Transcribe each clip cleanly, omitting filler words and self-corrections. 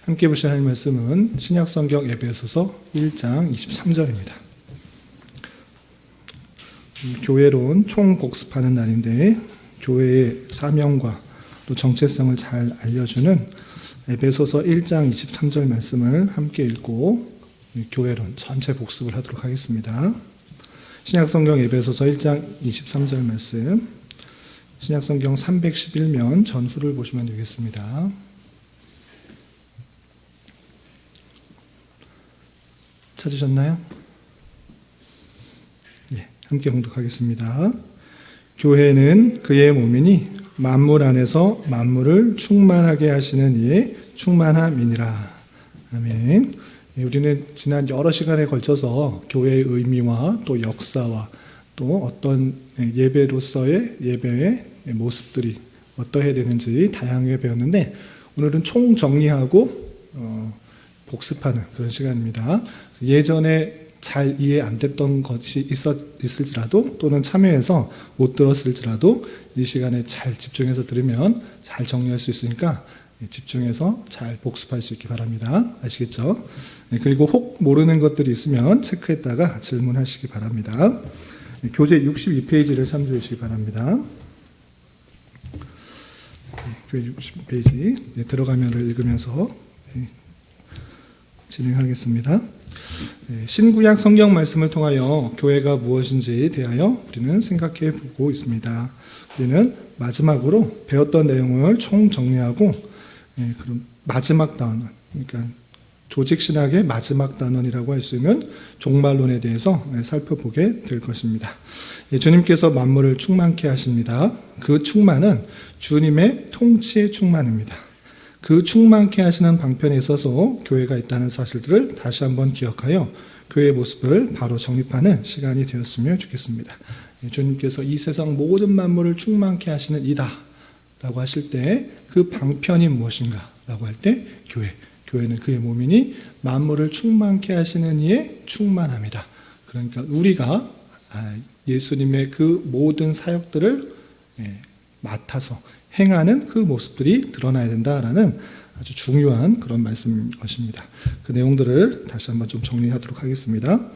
함께 보실 하나님 말씀은 신약성경 에베소서 1장 23절입니다. 교회론 총복습하는 날인데 교회의 사명과 또 정체성을 잘 알려주는 에베소서 1장 23절 말씀을 함께 읽고 교회론 전체 복습을 하도록 하겠습니다. 신약성경 에베소서 1장 23절 말씀, 신약성경 311면 전후를 보시면 되겠습니다. 찾으셨나요? 네, 함께 봉독하겠습니다. 교회는 그의 몸이니 만물 안에서 만물을 충만하게 하시는 이의 충만함이니라. 아멘. 우리는 지난 여러 시간에 걸쳐서 교회의 의미와 또 역사와 또 어떤 예배로서의 예배의 모습들이 어떠해야 되는지 다양하게 배웠는데, 오늘은 총정리하고 복습하는 그런 시간입니다. 예전에 잘 이해 안 됐던 것이 있을지라도 또는 참여해서 못 들었을지라도 이 시간에 잘 집중해서 들으면 잘 정리할 수 있으니까 집중해서 잘 복습할 수 있기 바랍니다. 아시겠죠? 그리고 혹 모르는 것들이 있으면 체크했다가 질문하시기 바랍니다. 교재 62페이지를 참조해 주시기 바랍니다. 교재 62페이지 들어가면을 읽으면서 진행하겠습니다. 신구약 성경 말씀을 통하여 교회가 무엇인지 대하여 우리는 생각해 보고 있습니다. 우리는 마지막으로 배웠던 내용을 총정리하고 그럼 마지막 단원, 그러니까 조직신학의 마지막 단원이라고 할 수 있는 종말론에 대해서 살펴보게 될 것입니다. 주님께서 만물을 충만케 하십니다. 그 충만은 주님의 통치의 충만입니다. 그 충만케 하시는 방편에 있어서 교회가 있다는 사실들을 다시 한번 기억하여 교회의 모습을 바로 정립하는 시간이 되었으면 좋겠습니다. 주님께서 이 세상 모든 만물을 충만케 하시는 이다 라고 하실 때 그 방편이 무엇인가 라고 할 때 교회는 그의 몸이니 만물을 충만케 하시는 이의 충만함이다. 그러니까 우리가 예수님의 그 모든 사역들을 맡아서 행하는 그 모습들이 드러나야 된다라는 아주 중요한 그런 말씀인 것입니다. 그 내용들을 다시 한번 좀 정리하도록 하겠습니다.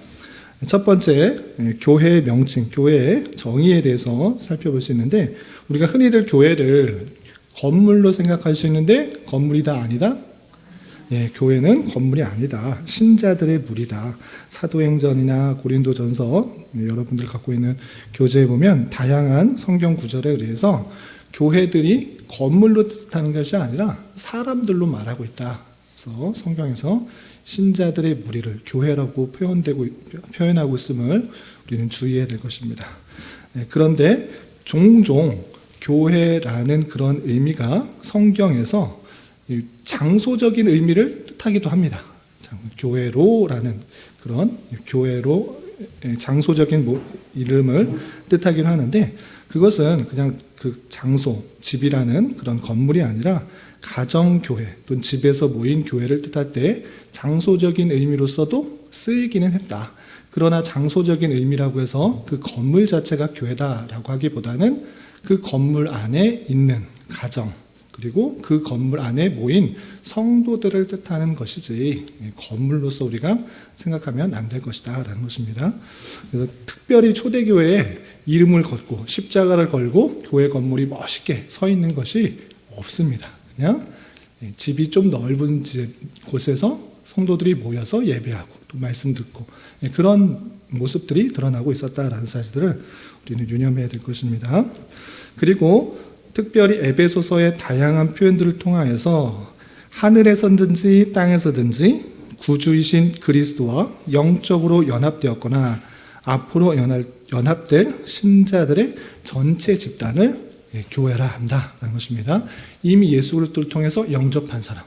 첫 번째, 교회의 명칭, 교회의 정의에 대해서 살펴볼 수 있는데, 우리가 흔히들 교회를 건물로 생각할 수 있는데 건물이 다 아니다? 교회는 건물이 아니다. 신자들의 무리다. 사도행전이나 고린도전서, 여러분들 갖고 있는 교재에 보면 다양한 성경 구절에 의해서 교회들이 건물로 뜻하는 것이 아니라 사람들로 말하고 있다. 그래서 성경에서 신자들의 무리를 교회라고 표현하고 있음을 우리는 주의해야 될 것입니다. 그런데 종종 교회라는 그런 의미가 성경에서 장소적인 의미를 뜻하기도 합니다. 교회로라는 그런 교회로 장소적인 이름을 뜻하기도 하는데, 그것은 그냥 그 장소, 집이라는 그런 건물이 아니라 가정교회 또는 집에서 모인 교회를 뜻할 때 장소적인 의미로서도 쓰이기는 했다. 그러나 장소적인 의미라고 해서 그 건물 자체가 교회다라고 하기보다는 그 건물 안에 있는 가정, 그리고 그 건물 안에 모인 성도들을 뜻하는 것이지 건물로서 우리가 생각하면 안 될 것이다 라는 것입니다. 그래서 특별히 초대교회에 이름을 걷고 십자가를 걸고 교회 건물이 멋있게 서 있는 것이 없습니다. 그냥 집이 좀 넓은 곳에서 성도들이 모여서 예배하고 또 말씀 듣고 그런 모습들이 드러나고 있었다라는 사실들을 우리는 유념해야 될 것입니다. 그리고 특별히 에베소서의 다양한 표현들을 통하여서 하늘에서든지 땅에서든지 구주이신 그리스도와 영적으로 연합되었거나 앞으로 연합될 신자들의 전체 집단을 교회라 한다는 것입니다. 이미 예수 그리스도를 통해서 영접한 사람,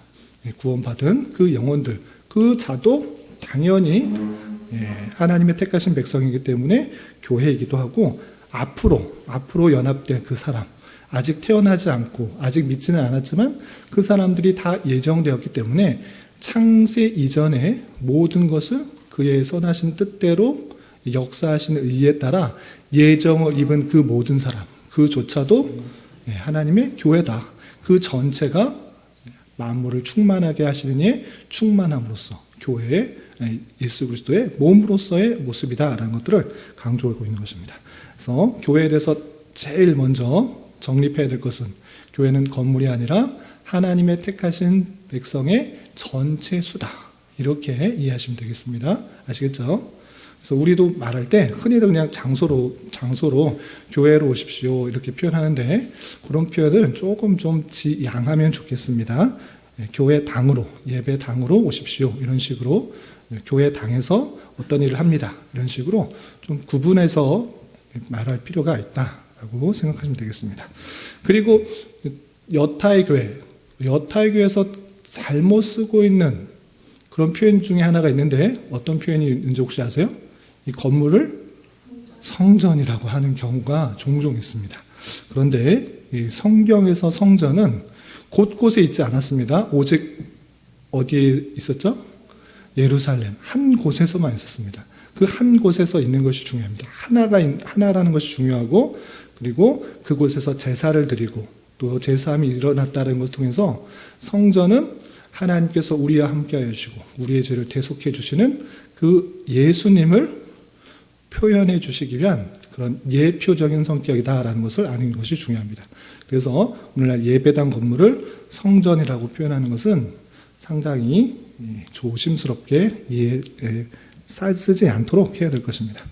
구원받은 그 영혼들, 그 자도 당연히 하나님의 택하신 백성이기 때문에 교회이기도 하고, 앞으로 연합될 그 사람, 아직 태어나지 않고 아직 믿지는 않았지만 그 사람들이 다 예정되었기 때문에 창세 이전에 모든 것을 그의 선하신 뜻대로 역사하신 의에 따라 예정을 입은 그 모든 사람, 그조차도 하나님의 교회다. 그 전체가 만물을 충만하게 하시는 이의 충만함으로써 교회의 예수 그리스도의 몸으로서의 모습이다라는 것들을 강조하고 있는 것입니다. 그래서 교회에 대해서 제일 먼저 정립해야 될 것은 교회는 건물이 아니라 하나님의 택하신 백성의 전체 수다. 이렇게 이해하시면 되겠습니다. 아시겠죠? 그래서 우리도 말할 때 흔히들 그냥 장소로 교회로 오십시오 이렇게 표현하는데 그런 표현은 조금 좀 지양하면 좋겠습니다. 교회 당으로, 예배 당으로 오십시오 이런 식으로 교회 당에서 어떤 일을 합니다 이런 식으로 좀 구분해서 말할 필요가 있다라고 생각하시면 되겠습니다. 그리고 여타의 교회에서 잘못 쓰고 있는 그런 표현 중에 하나가 있는데 어떤 표현이 있는지 혹시 아세요? 이 건물을 성전이라고 하는 경우가 종종 있습니다. 그런데 이 성경에서 성전은 곳곳에 있지 않았습니다. 오직 어디에 있었죠? 예루살렘 한 곳에서만 있었습니다. 그 한 곳에서 있는 것이 중요합니다. 하나라는 것이 중요하고 그리고 그곳에서 제사를 드리고 또 제사함이 일어났다는 것을 통해서 성전은 하나님께서 우리와 함께하여 주시고 우리의 죄를 대속해 주시는 그 예수님을 표현해 주시기 위한 그런 예표적인 성격이다라는 것을 아는 것이 중요합니다. 그래서 오늘날 예배당 건물을 성전이라고 표현하는 것은 상당히 조심스럽게 쓰지 않도록 해야 될 것입니다.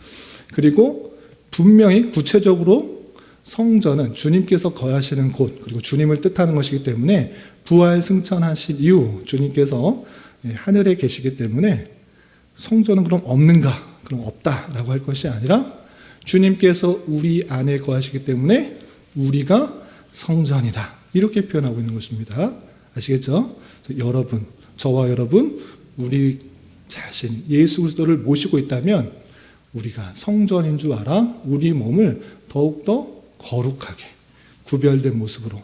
그리고 분명히 구체적으로 성전은 주님께서 거하시는 곳 그리고 주님을 뜻하는 것이기 때문에 부활 승천하신 이후 주님께서 하늘에 계시기 때문에 성전은 그럼 없는가? 그럼 없다라고 할 것이 아니라 주님께서 우리 안에 거하시기 때문에 우리가 성전이다 이렇게 표현하고 있는 것입니다. 아시겠죠? 여러분, 저와 여러분 우리 자신 예수 그리스도를 모시고 있다면 우리가 성전인 줄 알아 우리 몸을 더욱더 거룩하게 구별된 모습으로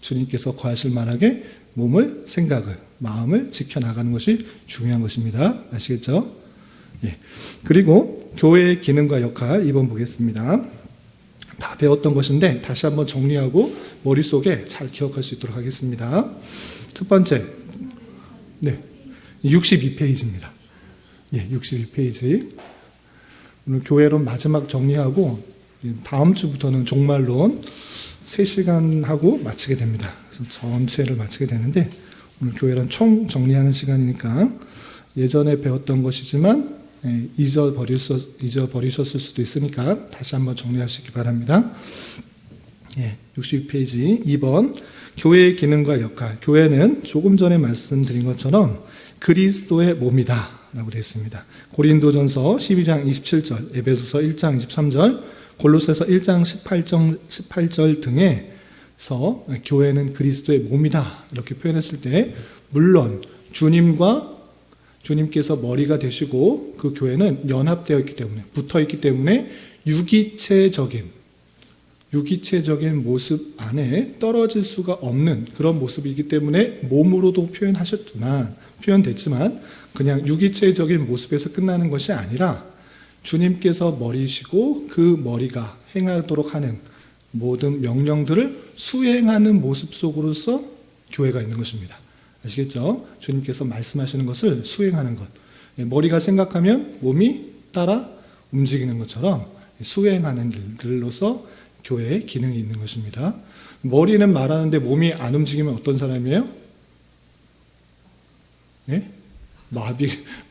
주님께서 거하실 만하게 몸을, 생각을, 마음을 지켜나가는 것이 중요한 것입니다. 아시겠죠? 예. 그리고 교회의 기능과 역할 2번 보겠습니다. 다 배웠던 것인데 다시 한번 정리하고 머릿속에 잘 기억할 수 있도록 하겠습니다. 첫 번째, 62페이지입니다. 예, 62페이지. 오늘 교회론 마지막 정리하고 다음 주부터는 종말론 3시간 하고 마치게 됩니다. 그래서 전체를 마치게 되는데 오늘 교회론 총 정리하는 시간이니까 예전에 배웠던 것이지만 잊어버리셨을 수도 있으니까 다시 한번 정리할 수 있기 바랍니다. 62페이지 2번 교회의 기능과 역할. 교회는 조금 전에 말씀드린 것처럼 그리스도의 몸이다 라고 되어 있습니다. 고린도전서 12장 27절, 에베소서 1장 23절, 골로새서 1장 18절 등에서 교회는 그리스도의 몸이다 이렇게 표현했을 때 물론 주님께서 머리가 되시고 그 교회는 연합되어 있기 때문에 붙어 있기 때문에 유기체적인 모습 안에 떨어질 수가 없는 그런 모습이기 때문에 몸으로도 표현됐지만 그냥 유기체적인 모습에서 끝나는 것이 아니라 주님께서 머리시고 그 머리가 행하도록 하는 모든 명령들을 수행하는 모습 속으로서 교회가 있는 것입니다. 아시겠죠? 주님께서 말씀하시는 것을 수행하는 것. 머리가 생각하면 몸이 따라 움직이는 것처럼 수행하는 일들로서 교회의 기능이 있는 것입니다. 머리는 말하는데 몸이 안 움직이면 어떤 사람이에요? 네?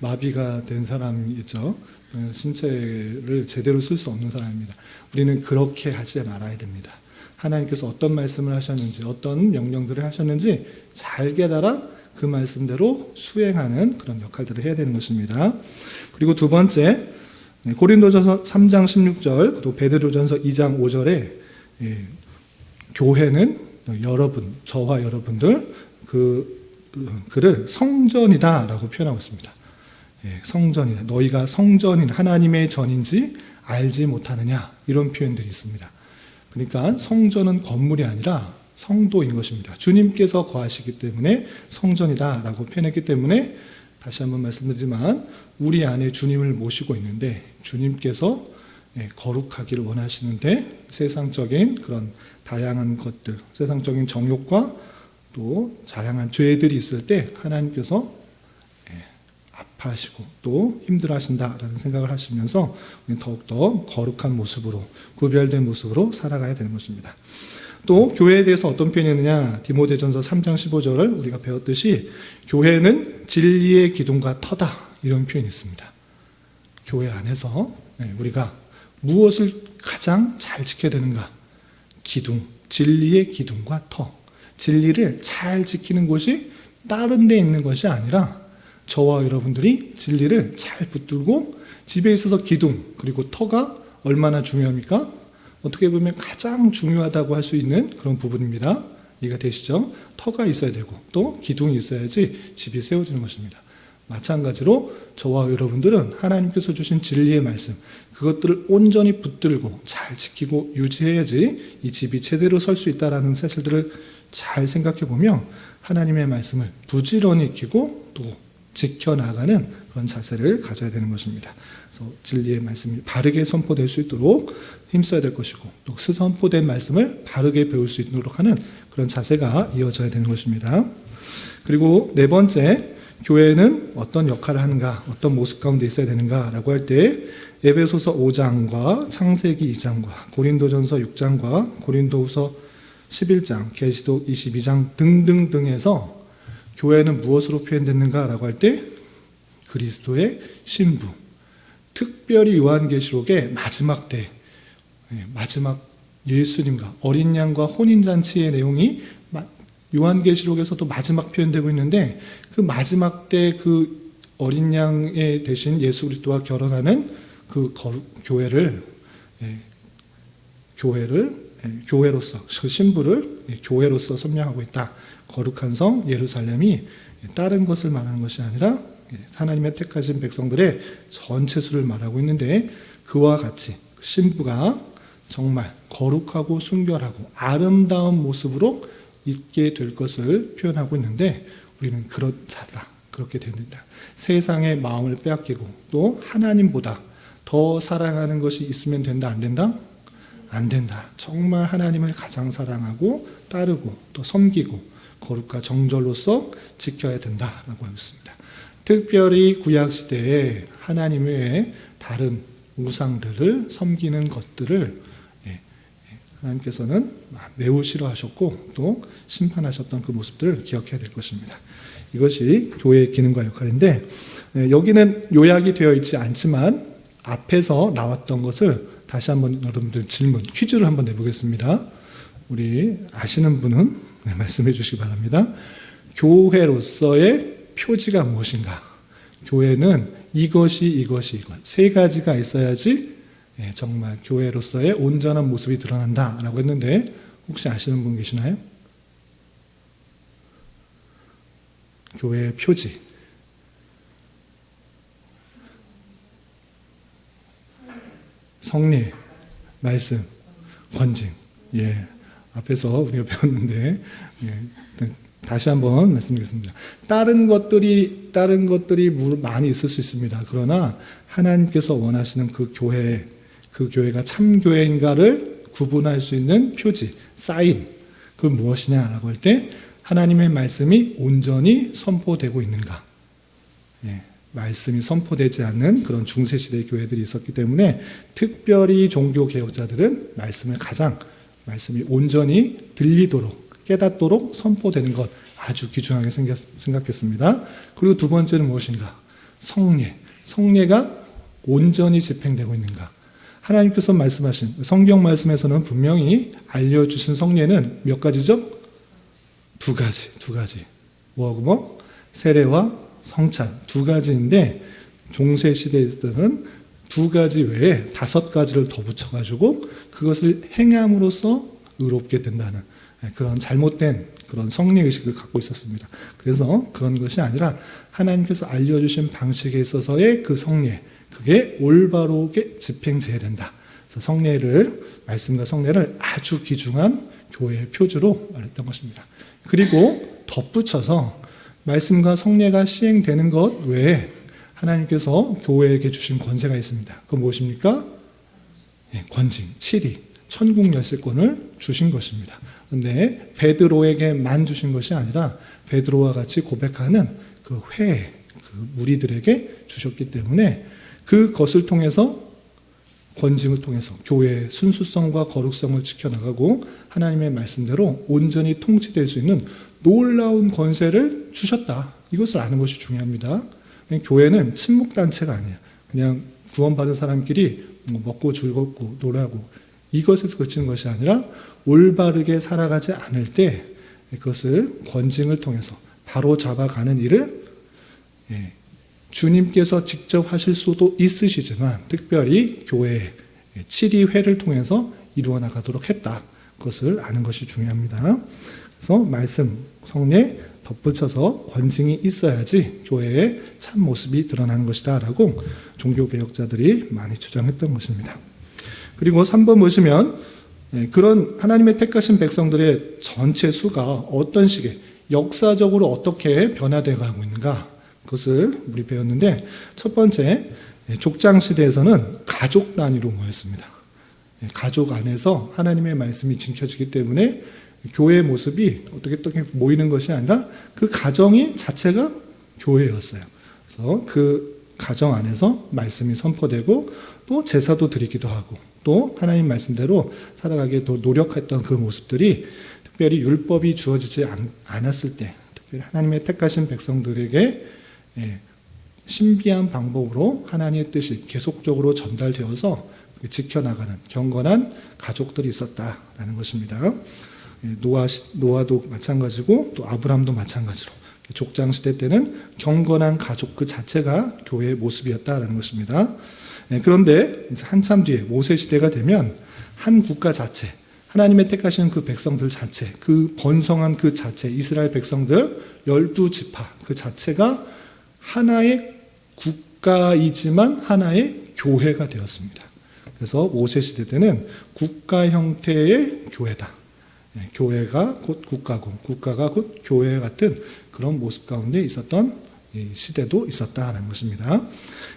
마비가 된 사람이겠죠. 신체를 제대로 쓸 수 없는 사람입니다. 우리는 그렇게 하지 말아야 됩니다. 하나님께서 어떤 말씀을 하셨는지 어떤 명령들을 하셨는지 잘 깨달아 그 말씀대로 수행하는 그런 역할들을 해야 되는 것입니다. 그리고 두 번째 고린도전서 3장 16절 또 베드로전서 2장 5절에 교회는 여러분 저와 여러분들 그를 성전이다 라고 표현하고 있습니다. 성전이다. 너희가 성전인 하나님의 전인지 알지 못하느냐 이런 표현들이 있습니다. 그러니까 성전은 건물이 아니라 성도인 것입니다. 주님께서 거하시기 때문에 성전이다 라고 표현했기 때문에 다시 한번 말씀드리지만 우리 안에 주님을 모시고 있는데 주님께서 거룩하기를 원하시는데 세상적인 그런 다양한 것들, 세상적인 정욕과 또 다양한 죄들이 있을 때 하나님께서 아파하시고 또 힘들어하신다라는 생각을 하시면서 더욱더 거룩한 모습으로 구별된 모습으로 살아가야 되는 것입니다. 또 교회에 대해서 어떤 표현이 있느냐, 디모데전서 3장 15절을 우리가 배웠듯이 교회는 진리의 기둥과 터다, 이런 표현이 있습니다. 교회 안에서 우리가 무엇을 가장 잘 지켜야 되는가? 기둥, 진리의 기둥과 터. 진리를 잘 지키는 곳이 다른 데 있는 것이 아니라 저와 여러분들이 진리를 잘 붙들고 집에 있어서 기둥 그리고 터가 얼마나 중요합니까? 어떻게 보면 가장 중요하다고 할 수 있는 그런 부분입니다. 이해가 되시죠? 터가 있어야 되고 또 기둥이 있어야지 집이 세워지는 것입니다. 마찬가지로 저와 여러분들은 하나님께서 주신 진리의 말씀, 그것들을 온전히 붙들고 잘 지키고 유지해야지 이 집이 제대로 설 수 있다는 사실들을 잘 생각해 보면 하나님의 말씀을 부지런히 익히고 또 지켜나가는 그런 자세를 가져야 되는 것입니다. 그래서 진리의 말씀이 바르게 선포될 수 있도록 힘써야 될 것이고 또 선포된 말씀을 바르게 배울 수 있도록 하는 그런 자세가 이어져야 되는 것입니다. 그리고 네 번째, 교회는 어떤 역할을 하는가, 어떤 모습 가운데 있어야 되는가라고 할 때 에베소서 5장과 창세기 2장과 고린도전서 6장과 고린도후서 11장, 계시록 22장 등등등에서 교회는 무엇으로 표현됐는가라고 할 때 그리스도의 신부, 특별히 요한계시록의 마지막 때, 마지막 예수님과 어린 양과 혼인잔치의 내용이 요한계시록에서도 마지막 표현되고 있는데 그 마지막 때 그 어린 양의 대신 예수 그리스도와 결혼하는 그 교회를 교회로서 그 신부를 교회로서 선명하고 있다. 거룩한 성 예루살렘이 다른 것을 말하는 것이 아니라 하나님의 택하신 백성들의 전체 수를 말하고 있는데 그와 같이 신부가 정말 거룩하고 순결하고 아름다운 모습으로 있게 될 것을 표현하고 있는데 우리는 그렇다. 그렇게 됩니다. 세상의 마음을 빼앗기고 또 하나님보다 더 사랑하는 것이 있으면 된다, 안 된다? 안 된다. 정말 하나님을 가장 사랑하고 따르고 또 섬기고 거룩과 정절로서 지켜야 된다라고 하고 있습니다. 특별히 구약시대에 하나님 외에 다른 우상들을 섬기는 것들을 하나님께서는 매우 싫어하셨고 또 심판하셨던 그 모습들을 기억해야 될 것입니다. 이것이 교회의 기능과 역할인데 여기는 요약이 되어 있지 않지만 앞에서 나왔던 것을 다시 한번 여러분들 질문, 퀴즈를 한번 내보겠습니다. 우리 아시는 분은 말씀해 주시기 바랍니다. 교회로서의 표지가 무엇인가? 교회는 이것이 세 가지가 있어야지 정말 교회로서의 온전한 모습이 드러난다라고 했는데 혹시 아시는 분 계시나요? 교회의 표지. 성리, 말씀, 권징. 앞에서 우리가 배웠는데 다시 한번 말씀드리겠습니다. 다른 것들이 많이 있을 수 있습니다. 그러나 하나님께서 원하시는 그 교회가 참 교회인가를 구분할 수 있는 표지, 사인, 그건 무엇이냐라고 할 때 하나님의 말씀이 온전히 선포되고 있는가. 말씀이 선포되지 않는 그런 중세시대의 교회들이 있었기 때문에 특별히 종교개혁자들은 말씀이 온전히 들리도록 깨닫도록 선포되는 것 아주 귀중하게 생각했습니다. 그리고 두 번째는 무엇인가? 성례가 온전히 집행되고 있는가? 하나님께서 말씀하신 성경 말씀에서는 분명히 알려주신 성례는 몇 가지죠? 두 가지. 뭐하고 세례와 성찬 두 가지인데 중세 시대에서는 두 가지 외에 5가지를 더 붙여가지고 그것을 행함으로써 의롭게 된다는 그런 잘못된 그런 성례의식을 갖고 있었습니다. 그래서 그런 것이 아니라 하나님께서 알려주신 방식에 있어서의 그 성례, 그게 올바르게 집행돼야 된다. 그래서 말씀과 성례를 아주 귀중한 교회의 표지로 말했던 것입니다. 그리고 덧붙여서 말씀과 성례가 시행되는 것 외에 하나님께서 교회에게 주신 권세가 있습니다. 그건 무엇입니까? 권징, 치리, 천국 열쇠권을 주신 것입니다. 근데 베드로에게만 주신 것이 아니라 베드로와 같이 고백하는 그 회에 그 무리들에게 주셨기 때문에 그것을 통해서 권징을 통해서 교회의 순수성과 거룩성을 지켜나가고 하나님의 말씀대로 온전히 통치될 수 있는 놀라운 권세를 주셨다. 이것을 아는 것이 중요합니다. 교회는 친목단체가 아니에요. 그냥 구원받은 사람끼리 먹고 즐겁고 놀라고 이것에서 그치는 것이 아니라 올바르게 살아가지 않을 때 그것을 권징을 통해서 바로 잡아가는 일을 주님께서 직접 하실 수도 있으시지만 특별히 교회의 7위회를 통해서 이루어 나가도록 했다. 그것을 아는 것이 중요합니다. 그래서 말씀, 성례 덧붙여서 권징이 있어야지 교회의 참 모습이 드러나는 것이다 라고 종교개혁자들이 많이 주장했던 것입니다. 그리고 3번 보시면 그런 하나님의 택하신 백성들의 전체 수가 어떤 식의 역사적으로 어떻게 변화되어 가고 있는가 그것을 우리 배웠는데 첫 번째 족장 시대에서는 가족 단위로 모였습니다. 가족 안에서 하나님의 말씀이 지켜지기 때문에 교회의 모습이 어떻게 모이는 것이 아니라 그 가정이 자체가 교회였어요. 그래서 그 가정 안에서 말씀이 선포되고 또 제사도 드리기도 하고 또 하나님 말씀대로 살아가기에 더 노력했던 그 모습들이 특별히 율법이 주어지지 않았을 때 특별히 하나님의 택하신 백성들에게 신비한 방법으로 하나님의 뜻이 계속적으로 전달되어서 지켜나가는 경건한 가족들이 있었다라는 것입니다. 노아도 마찬가지고 또 아브람도 마찬가지로 족장 시대 때는 경건한 가족 그 자체가 교회의 모습이었다라는 것입니다. 그런데 한참 뒤에 모세 시대가 되면 한 국가 자체, 하나님의 택하시는 그 백성들 자체, 그 번성한 그 자체, 이스라엘 백성들 12지파 그 자체가 하나의 국가이지만 하나의 교회가 되었습니다. 그래서 모세 시대 때는 국가 형태의 교회다. 교회가 곧 국가고 국가가 곧 교회 같은 그런 모습 가운데 있었던 시대도 있었다는 것입니다.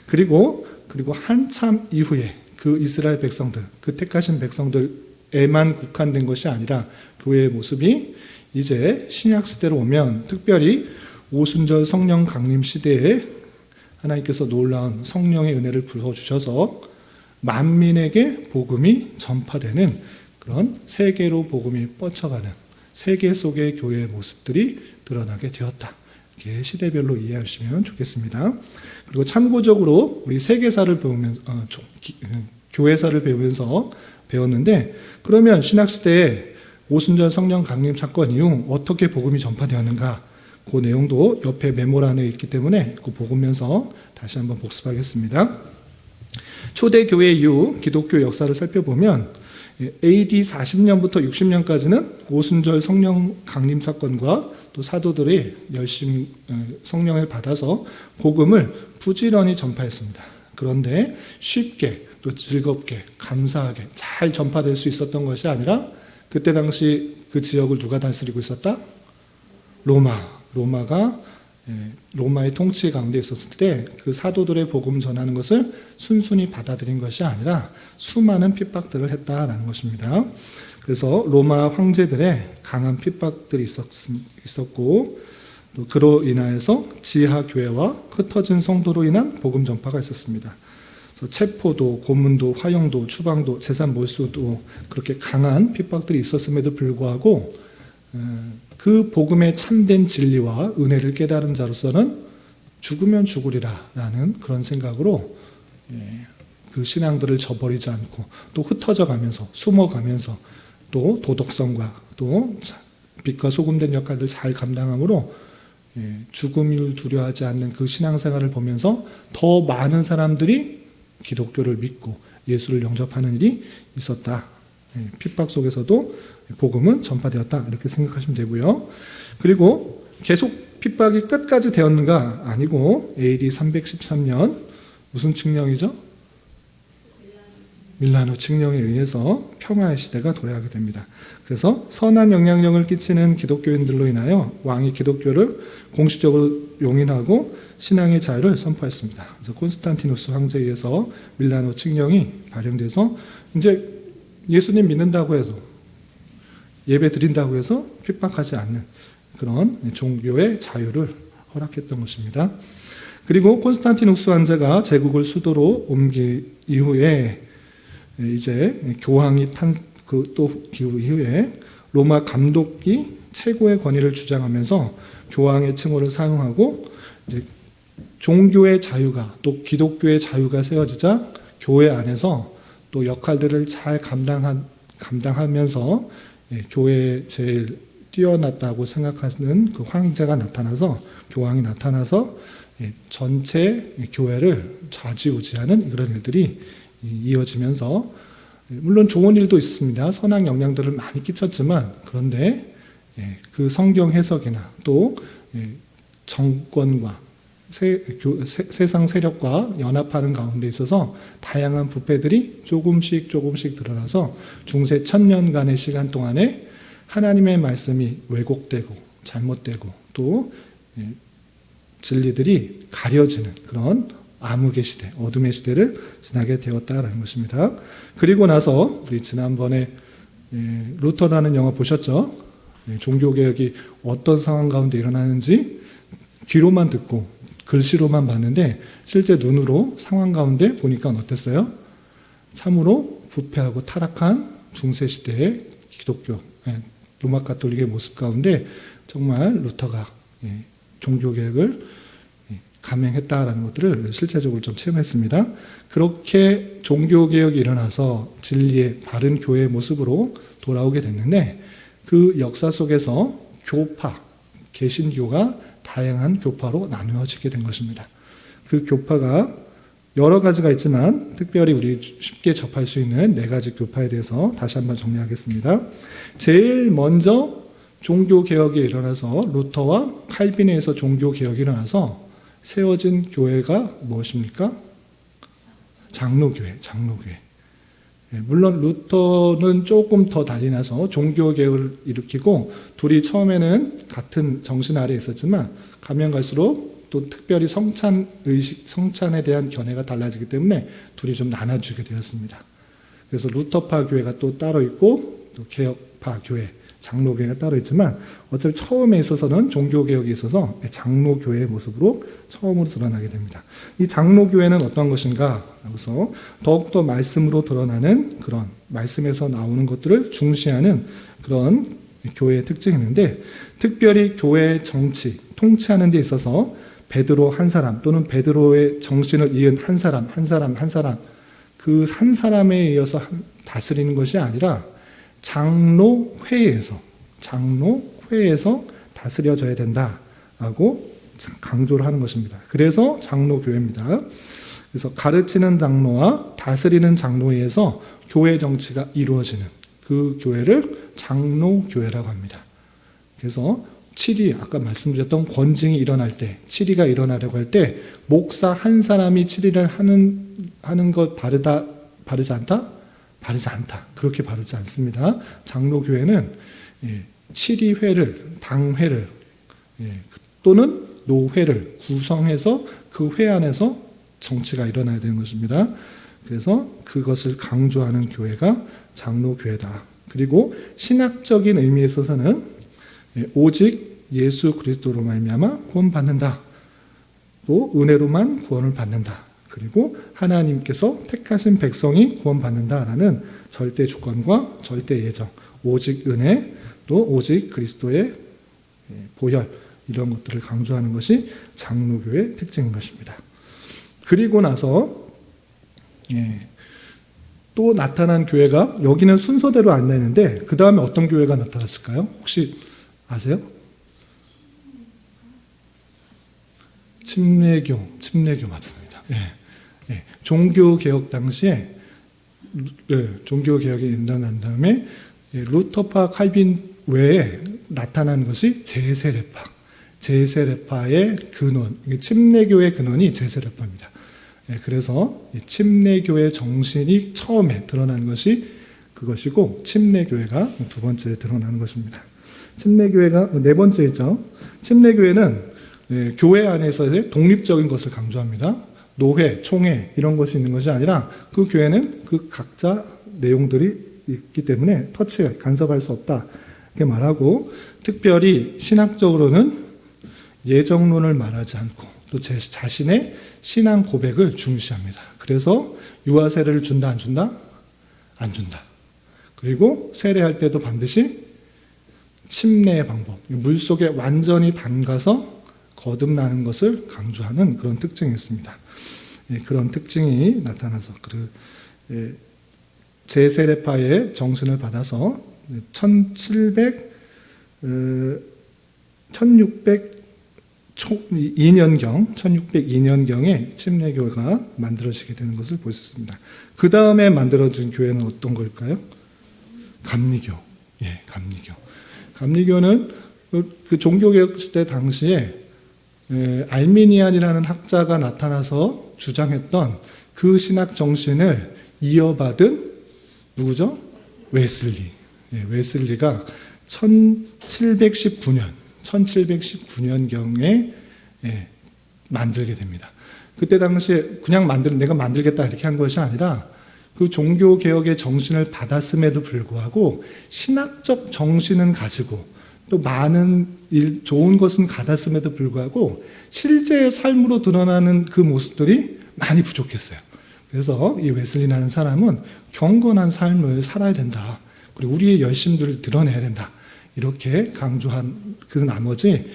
그리고 한참 이후에 그 이스라엘 백성들, 그 택하신 백성들에만 국한된 것이 아니라 교회의 모습이 이제 신약 시대로 오면 특별히 오순절 성령 강림 시대에 하나님께서 놀라운 성령의 은혜를 부어주셔서 만민에게 복음이 전파되는 그런 세계로 복음이 뻗쳐가는 세계 속의 교회의 모습들이 드러나게 되었다. 이렇게 시대별로 이해하시면 좋겠습니다. 그리고 참고적으로 우리 세계사를 배우면서 교회사를 배우면서 배웠는데 그러면 신학시대에 오순절 성령 강림 사건 이후 어떻게 복음이 전파되었는가 그 내용도 옆에 메모란에 있기 때문에 그 보면서 다시 한번 복습하겠습니다. 초대교회 이후 기독교 역사를 살펴보면 AD 40년부터 60년까지는 오순절 성령 강림 사건과 또 사도들이 열심히 성령을 받아서 복음을 부지런히 전파했습니다. 그런데 쉽게 또 즐겁게 감사하게 잘 전파될 수 있었던 것이 아니라 그때 당시 그 지역을 누가 다스리고 있었다? 로마가 로마의 통치 가운데 있었을 때 그 사도들의 복음 전하는 것을 순순히 받아들인 것이 아니라 수많은 핍박들을 했다라는 것입니다. 그래서 로마 황제들의 강한 핍박들이 있었고 또 그로 인하여서 지하 교회와 흩어진 성도로 인한 복음 전파가 있었습니다. 그래서 체포도, 고문도, 화형도, 추방도, 재산 몰수도 그렇게 강한 핍박들이 있었음에도 불구하고 그 복음의 참된 진리와 은혜를 깨달은 자로서는 죽으면 죽으리라라는 그런 생각으로 그 신앙들을 저버리지 않고 또 흩어져 가면서 숨어가면서 또 도덕성과 또 빛과 소금된 역할들 잘 감당함으로 죽음을 두려워하지 않는 그 신앙생활을 보면서 더 많은 사람들이 기독교를 믿고 예수를 영접하는 일이 있었다. 핍박 속에서도 복음은 전파되었다. 이렇게 생각하시면 되고요. 그리고 계속 핍박이 끝까지 되었는가? 아니고 AD 313년 무슨 칙령이죠? 밀라노 칙령에 의해서 평화의 시대가 도래하게 됩니다. 그래서 선한 영향력을 끼치는 기독교인들로 인하여 왕이 기독교를 공식적으로 용인하고 신앙의 자유를 선포했습니다. 그래서 콘스탄티누스 황제에 의해서 밀라노 칙령이 발령돼서 이제 예수님 믿는다고 해도 예배 드린다고 해서 핍박하지 않는 그런 종교의 자유를 허락했던 것입니다. 그리고 콘스탄티누스 황제가 제국을 수도로 옮긴 이후에 이제 교황이 또 그 이후에 로마 감독이 최고의 권위를 주장하면서 교황의 칭호를 사용하고 이제 종교의 자유가 또 기독교의 자유가 세워지자 교회 안에서 또 역할들을 잘 감당하면서 교회에 제일 뛰어났다고 생각하는 그 황제가 나타나서 교황이 나타나서 전체 교회를 좌지우지하는 그런 일들이 이어지면서 물론 좋은 일도 있습니다. 선한 영향들을 많이 끼쳤지만 그런데 그 성경 해석이나 또 정권과 세상 세력과 연합하는 가운데 있어서 다양한 부패들이 조금씩 드러나서 중세 1000년간의 시간 동안에 하나님의 말씀이 왜곡되고 잘못되고 또 진리들이 가려지는 그런 암흑의 시대, 어둠의 시대를 지나게 되었다라는 것입니다. 그리고 나서 우리 지난번에 루터라는 영화 보셨죠? 종교개혁이 어떤 상황 가운데 일어나는지 귀로만 듣고 글씨로만 봤는데 실제 눈으로 상황 가운데 보니까 어땠어요? 참으로 부패하고 타락한 중세시대의 기독교, 로마 가톨릭의 모습 가운데 정말 루터가 종교개혁을 감행했다라는 것들을 실제적으로 좀 체험했습니다. 그렇게 종교개혁이 일어나서 진리의 바른 교회의 모습으로 돌아오게 됐는데 그 역사 속에서 교파, 개신교가 다양한 교파로 나누어지게 된 것입니다. 그 교파가 여러 가지가 있지만 특별히 우리 쉽게 접할 수 있는 4가지 교파에 대해서 다시 한번 정리하겠습니다. 제일 먼저 종교개혁이 일어나서 루터와 칼빈에 의해서 종교개혁이 일어나서 세워진 교회가 무엇입니까? 장로교회. 물론 루터는 조금 더 달리 나서 종교개혁을 일으키고 둘이 처음에는 같은 정신 아래에 있었지만 가면 갈수록 또 특별히 성찬에 대한 견해가 달라지기 때문에 둘이 좀 나눠지게 되었습니다. 그래서 루터파 교회가 또 따로 있고 또 개혁파 교회, 장로교회가 따로 있지만 어차피 처음에 있어서는 종교개혁이 있어서 장로교회의 모습으로 처음으로 드러나게 됩니다. 이 장로교회는 어떤 것인가? 그래서 더욱더 말씀으로 드러나는 그런 말씀에서 나오는 것들을 중시하는 그런 교회의 특징이 있는데 특별히 교회의 정치, 통치하는 데 있어서 베드로 한 사람 또는 베드로의 정신을 이은 한 사람 그 한 사람에 이어서 다스리는 것이 아니라 장로회에서 다스려져야 된다라고 강조를 하는 것입니다. 그래서 장로교회입니다. 그래서 가르치는 장로와 다스리는 장로에 의해서 교회 정치가 이루어지는 그 교회를 장로교회라고 합니다. 그래서 아까 말씀드렸던 권징이 일어날 때, 치리가 일어나려고 할 때 목사 한 사람이 치리를 하는 것 바르지 않다? 바르지 않다. 그렇게 바르지 않습니다. 장로교회는 치리회를, 당회를 또는 노회를 구성해서 그 회 안에서 정치가 일어나야 되는 것입니다. 그래서 그것을 강조하는 교회가 장로교회다. 그리고 신학적인 의미에 있어서는 오직 예수 그리스도로 말미암아 구원받는다. 또 은혜로만 구원을 받는다. 그리고 하나님께서 택하신 백성이 구원받는다라는 절대 주권과 절대 예정, 오직 은혜, 또 오직 그리스도의 보혈 이런 것들을 강조하는 것이 장로교의 특징인 것입니다. 그리고 나서 또 나타난 교회가 여기는 순서대로 안 나있는데 그 다음에 어떤 교회가 나타났을까요? 혹시 아세요? 침례교 맞습니다. 종교개혁 당시에 종교개혁이 일어난 다음에 루터파 칼빈 외에 나타난 것이 제세례파의 근원, 침례교의 근원이 제세례파입니다. 그래서 침례교의 정신이 처음에 드러난 것이 그것이고 침례교회가 두 번째 드러나는 것입니다. 침례교회가 네 번째이죠. 침례교회는 교회 안에서의 독립적인 것을 강조합니다. 노회, 총회 이런 것이 있는 것이 아니라 그 교회는 그 각자 내용들이 있기 때문에 간섭할 수 없다. 이렇게 말하고, 특별히 신학적으로는 예정론을 말하지 않고 또 자신의 신앙 고백을 중시합니다. 그래서 유아 세례를 준다 안 준다? 안 준다. 그리고 세례할 때도 반드시 침례의 방법, 물속에 완전히 담가서 거듭나는 것을 강조하는 그런 특징이 있습니다. 그런 특징이 나타나서 제세례파의 정신을 받아서 1602년경에 침례교회가 만들어지게 되는 것을 볼 수 있습니다. 그 다음에 만들어진 교회는 어떤 걸까요? 감리교. 예, 감리교. 감리교는 그 종교개혁 시대 당시에 알미니안이라는 학자가 나타나서 주장했던 그 신학 정신을 이어받은 누구죠? 웨슬리. 예, 웨슬리가 1719년경에 만들게 됩니다. 그때 당시에 그냥 내가 만들겠다 이렇게 한 것이 아니라 그 종교개혁의 정신을 받았음에도 불구하고 신학적 정신은 가지고 또 많은 좋은 것은 가졌음에도 불구하고 실제의 삶으로 드러나는 그 모습들이 많이 부족했어요. 그래서 이 웨슬리라는 사람은 경건한 삶을 살아야 된다. 그리고 우리의 열심들을 드러내야 된다. 이렇게 강조한 그 나머지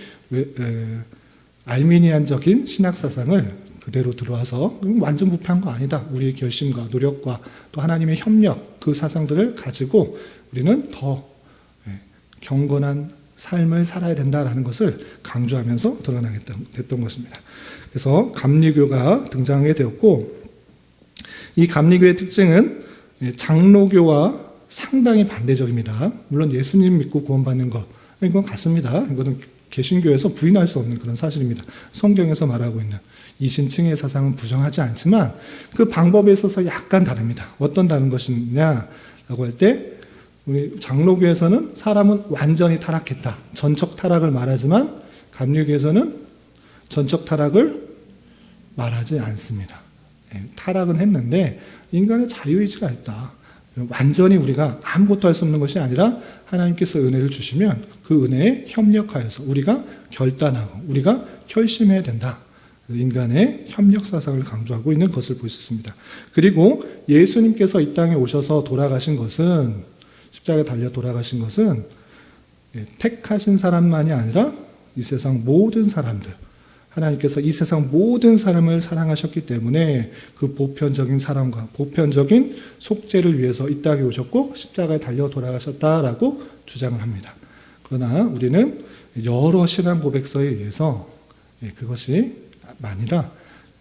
알미니안적인 신학 사상을 그대로 들어와서 완전 부패한 거 아니다. 우리의 결심과 노력과 또 하나님의 협력, 그 사상들을 가지고 우리는 더 경건한 삶을 살아야 된다라는 것을 강조하면서 드러나게 됐던 것입니다. 그래서 감리교가 등장하게 되었고, 이 감리교의 특징은 장로교와 상당히 반대적입니다. 물론 예수님 믿고 구원받는 것, 이건 같습니다. 이거는 개신교에서 부인할 수 없는 그런 사실입니다. 성경에서 말하고 있는 이신칭의 사상은 부정하지 않지만 그 방법에 있어서 약간 다릅니다. 어떤 다른 것이냐라고 할 때, 우리 장로교에서는 사람은 완전히 타락했다. 전적 타락을 말하지만 감리교에서는 전적 타락을 말하지 않습니다. 타락은 했는데 인간의 자유의지가 있다. 완전히 우리가 아무것도 할 수 없는 것이 아니라 하나님께서 은혜를 주시면 그 은혜에 협력하여서 우리가 결단하고 우리가 결심해야 된다. 인간의 협력 사상을 강조하고 있는 것을 볼 수 있습니다. 그리고 예수님께서 이 땅에 오셔서 돌아가신 것은, 십자가에 달려 돌아가신 것은 택하신 사람만이 아니라 이 세상 모든 사람들, 하나님께서 이 세상 모든 사람을 사랑하셨기 때문에 그 보편적인 사랑과 보편적인 속죄를 위해서 이 땅에 오셨고 십자가에 달려 돌아가셨다라고 주장을 합니다. 그러나 우리는 여러 신앙 고백서에 의해서 그것이 아니라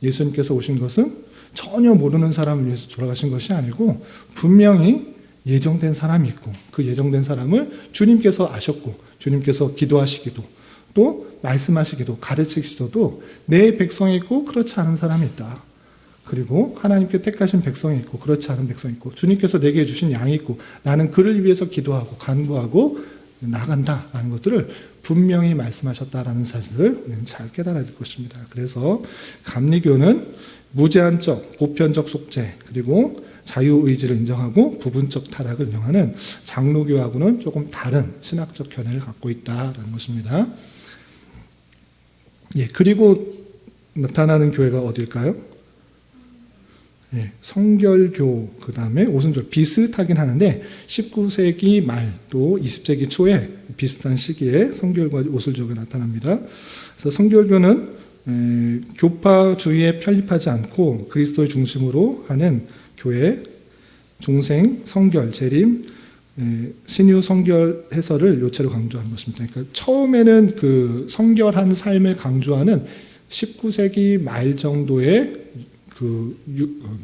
예수님께서 오신 것은 전혀 모르는 사람을 위해서 돌아가신 것이 아니고 분명히 예정된 사람이 있고 그 예정된 사람을 주님께서 아셨고 주님께서 기도하시기도 또 말씀하시기도 가르치시기도 내 백성이 있고 그렇지 않은 사람이 있다. 그리고 하나님께 택하신 백성이 있고 그렇지 않은 백성이 있고 주님께서 내게 주신 양이 있고 나는 그를 위해서 기도하고 간구하고 나간다라는 것들을 분명히 말씀하셨다라는 사실을 우리는 잘 깨달아야 될 것입니다. 그래서 감리교는 무제한적, 보편적 속죄 그리고 자유의지를 인정하고 부분적 타락을 인정하는 장로교하고는 조금 다른 신학적 견해를 갖고 있다라는 것입니다. 그리고 나타나는 교회가 어딜까요? 성결교, 그 다음에 오순절 비슷하긴 하는데 19세기 말 또 20세기 초에 비슷한 시기에 성결과 오순절가 나타납니다. 그래서 성결교는 교파주의에 편립하지 않고 그리스도의 중심으로 하는 교회, 중생, 성결, 재림, 신유 성결 해설을 요체로 강조하는 것입니다. 그러니까 처음에는 그 성결한 삶을 강조하는 19세기 말 정도의 그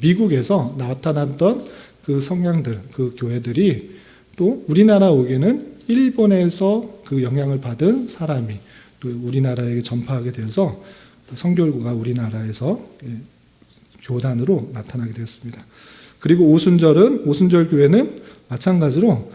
미국에서 나타났던 그 성향들, 그 교회들이 또 우리나라 오게는 일본에서 그 영향을 받은 사람이 또 우리나라에 전파하게 되어서 성결교가 우리나라에서 교단으로 나타나게 되었습니다. 그리고 오순절 교회는 마찬가지로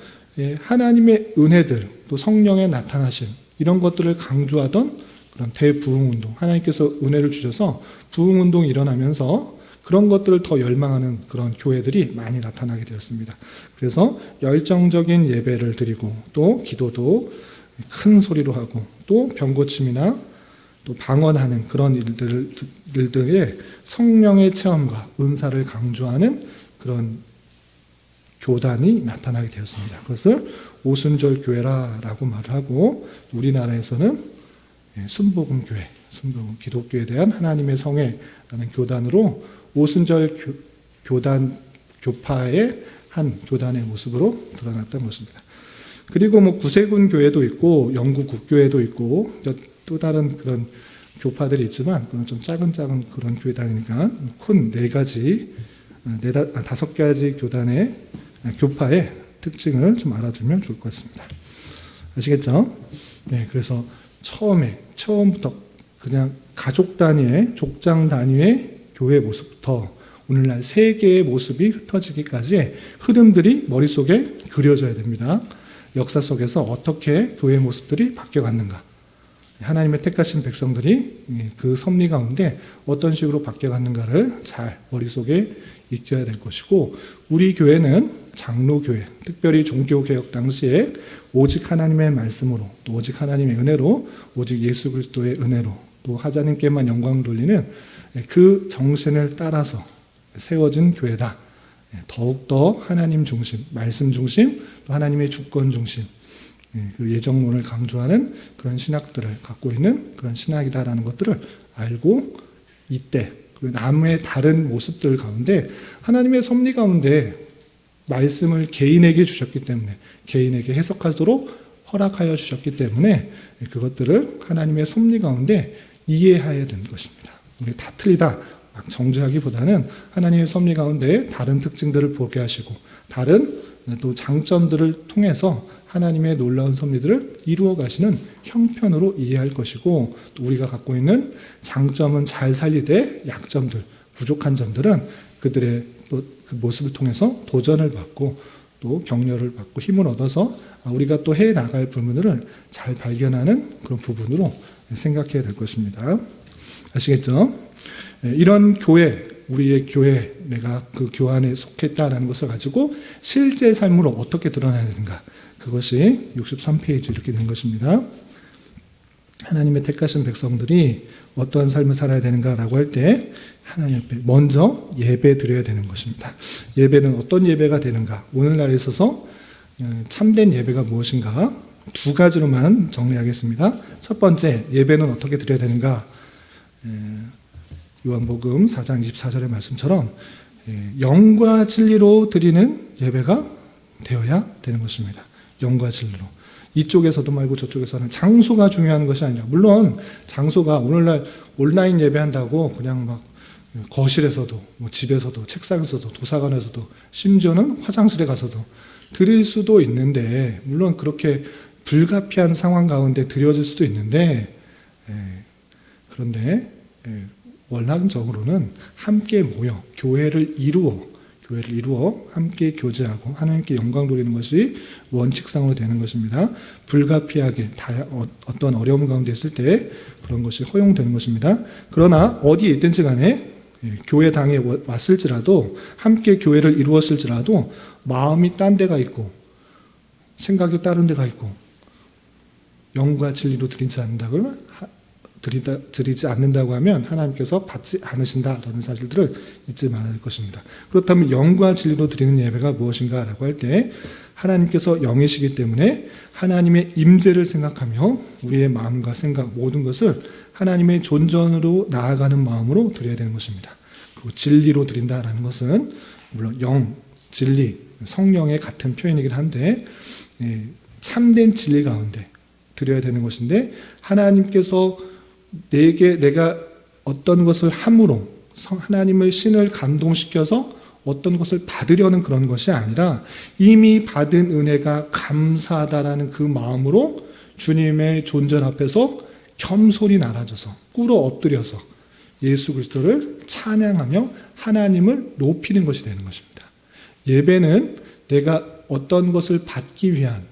하나님의 은혜들 또 성령의 나타나심 이런 것들을 강조하던 그런 대부흥운동, 하나님께서 은혜를 주셔서 부흥운동이 일어나면서 그런 것들을 더 열망하는 그런 교회들이 많이 나타나게 되었습니다. 그래서 열정적인 예배를 드리고 또 기도도 큰 소리로 하고 또 병고침이나 또 방언하는 그런 일들의 성령의 체험과 은사를 강조하는 그런 교단이 나타나게 되었습니다. 그것을 오순절 교회라고 말을 하고 우리나라에서는 순복음교회, 순복음 기독교에 대한 하나님의 성회라는 교단으로 오순절 교단 교파의 한 교단의 모습으로 드러났던 것입니다. 그리고 구세군 교회도 있고 영구 국교회도 있고 또 다른 그런 교파들이 있지만 그건 좀 작은 그런 교회단이니까 큰 다섯 가지 교단의 교파의 특징을 좀 알아두면 좋을 것 같습니다. 아시겠죠? 네, 그래서 처음부터 그냥 가족 단위의 족장 단위의 교회 모습부터 오늘날 세계의 모습이 흩어지기까지의 흐름들이 머릿속에 그려져야 됩니다. 역사 속에서 어떻게 교회의 모습들이 바뀌어갔는가, 하나님의 택하신 백성들이 그 섭리 가운데 어떤 식으로 바뀌어갔는가를 잘 머릿속에 익혀야 될 것이고, 우리 교회는 장로교회, 특별히 종교개혁 당시에 오직 하나님의 말씀으로, 또 오직 하나님의 은혜로, 오직 예수 그리스도의 은혜로, 또 하나님께만 영광 돌리는 그 정신을 따라서 세워진 교회다. 더욱더 하나님 중심, 말씀 중심, 또 하나님의 주권 중심, 그 예정론을 강조하는 그런 신학들을 갖고 있는 그런 신학이다라는 것들을 알고, 이때 그 나무의 다른 모습들 가운데 하나님의 섭리 가운데 말씀을 개인에게 주셨기 때문에, 개인에게 해석하도록 허락하여 주셨기 때문에 그것들을 하나님의 섭리 가운데 이해해야 되는 것입니다. 우리 다 틀리다 막 정죄하기보다는 하나님의 섭리 가운데 다른 특징들을 보게 하시고 다른 또 장점들을 통해서 하나님의 놀라운 섭리들을 이루어 가시는 형편으로 이해할 것이고, 또 우리가 갖고 있는 장점은 잘 살리되 약점들, 부족한 점들은 그들의 또 그 모습을 통해서 도전을 받고 또 격려를 받고 힘을 얻어서 우리가 또 해 나갈 부분들을 잘 발견하는 그런 부분으로 생각해야 될 것입니다. 아시겠죠? 이런 교회, 우리의 교회, 내가 그 교 안에 속했다라는 것을 가지고 실제 삶으로 어떻게 드러나야 되는가, 그것이 63페이지 이렇게 된 것입니다. 하나님의 택하신 백성들이 어떠한 삶을 살아야 되는가라고 할 때 하나님 앞에 먼저 예배 드려야 되는 것입니다. 예배는 어떤 예배가 되는가? 오늘날에 있어서 참된 예배가 무엇인가? 두 가지로만 정리하겠습니다. 첫 번째, 예배는 어떻게 드려야 되는가? 요한복음 4장 24절의 말씀처럼 영과 진리로 드리는 예배가 되어야 되는 것입니다. 영과 진리로. 이쪽에서도 말고 저쪽에서는 장소가 중요한 것이 아니라, 물론 장소가 오늘날 온라인 예배한다고 그냥 막 거실에서도 집에서도 책상에서도 도서관에서도 심지어는 화장실에 가서도 드릴 수도 있는데, 물론 그렇게 불가피한 상황 가운데 드려질 수도 있는데, 그런데 원론적으로는 함께 모여 교회를 이루어 함께 교제하고 하나님께 영광 돌리는 것이 원칙상으로 되는 것입니다. 불가피하게 어떤 어려움 가운데 있을 때 그런 것이 허용되는 것입니다. 그러나 어디에 있든지 간에 교회당에 왔을지라도, 함께 교회를 이루었을지라도 마음이 딴 데가 있고 생각이 다른 데가 있고 영과 진리로 드리지 않는다고 하면 하나님께서 받지 않으신다라는 사실들을 잊지 말아야 할 것입니다. 그렇다면 영과 진리로 드리는 예배가 무엇인가라고 할 때, 하나님께서 영이시기 때문에 하나님의 임재를 생각하며 우리의 마음과 생각 모든 것을 하나님의 존전으로 나아가는 마음으로 드려야 되는 것입니다. 그리고 진리로 드린다라는 것은 물론 영, 진리, 성령의 같은 표현이긴 한데 참된 진리 가운데 드려야 되는 것인데, 하나님께서 내가 어떤 것을 함으로 하나님의 신을 감동시켜서 어떤 것을 받으려는 그런 것이 아니라 이미 받은 은혜가 감사하다라는 그 마음으로 주님의 존전 앞에서 겸손히 나아져서 꿇어 엎드려서 예수 그리스도를 찬양하며 하나님을 높이는 것이 되는 것입니다. 예배는 내가 어떤 것을 받기 위한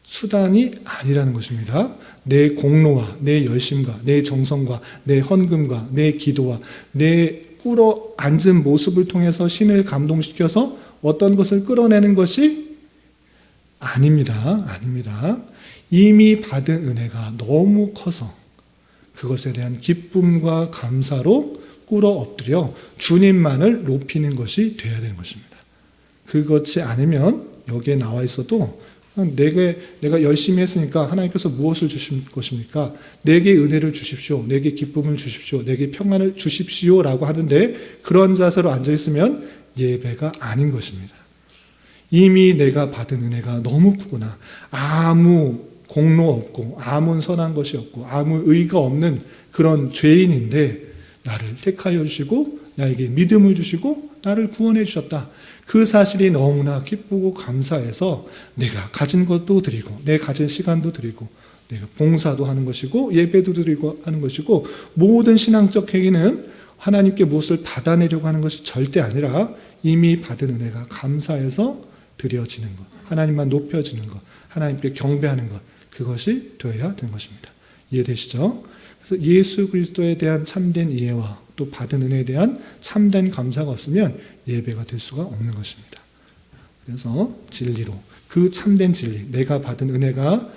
수단이 아니라는 것입니다. 내 공로와 내 열심과 내 정성과 내 헌금과 내 기도와 내 꿇어 앉은 모습을 통해서 신을 감동시켜서 어떤 것을 끌어내는 것이 아닙니다. 아닙니다. 이미 받은 은혜가 너무 커서 그것에 대한 기쁨과 감사로 꿇어 엎드려 주님만을 높이는 것이 되어야 되는 것입니다. 그렇지 않으면 여기에 나와 있어도 내가 열심히 했으니까 하나님께서 무엇을 주실 것입니까? 내게 은혜를 주십시오. 내게 기쁨을 주십시오. 내게 평안을 주십시오. 라고 하는데 그런 자세로 앉아있으면 예배가 아닌 것입니다. 이미 내가 받은 은혜가 너무 크구나. 아무 공로 없고 아무 선한 것이 없고 아무 의가 없는 그런 죄인인데 나를 택하여 주시고 나에게 믿음을 주시고 나를 구원해 주셨다. 그 사실이 너무나 기쁘고 감사해서 내가 가진 것도 드리고 내 가진 시간도 드리고 내가 봉사도 하는 것이고 예배도 드리고 하는 것이고 모든 신앙적 행위는 하나님께 무엇을 받아내려고 하는 것이 절대 아니라 이미 받은 은혜가 감사해서 드려지는 것, 하나님만 높여지는 것, 하나님께 경배하는 것, 그것이 되어야 되는 것입니다. 이해되시죠? 그래서 예수 그리스도에 대한 참된 이해와 또 받은 은혜에 대한 참된 감사가 없으면 예배가 될 수가 없는 것입니다. 그래서 진리로 그 참된 진리, 내가 받은 은혜가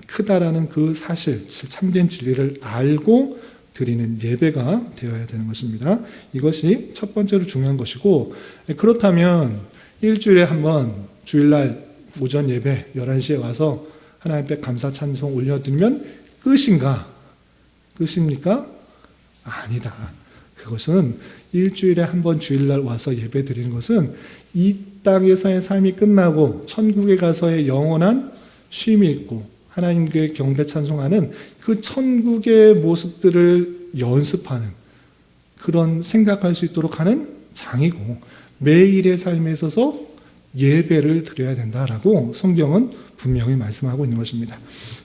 크다라는 그 사실, 참된 진리를 알고 드리는 예배가 되어야 되는 것입니다. 이것이 첫 번째로 중요한 것이고, 그렇다면 일주일에 한 번 주일날 오전 예배 11시에 와서 하나님 앞에 감사 찬송 올려드리면 끝인가? 끝입니까? 아니다. 그것은 일주일에 한 번 주일날 와서 예배 드리는 것은 이 땅에서의 삶이 끝나고 천국에 가서의 영원한 쉼이 있고 하나님께 경배 찬송하는 그 천국의 모습들을 연습하는 그런 생각할 수 있도록 하는 장이고 매일의 삶에 있어서 예배를 드려야 된다라고 성경은 분명히 말씀하고 있는 것입니다.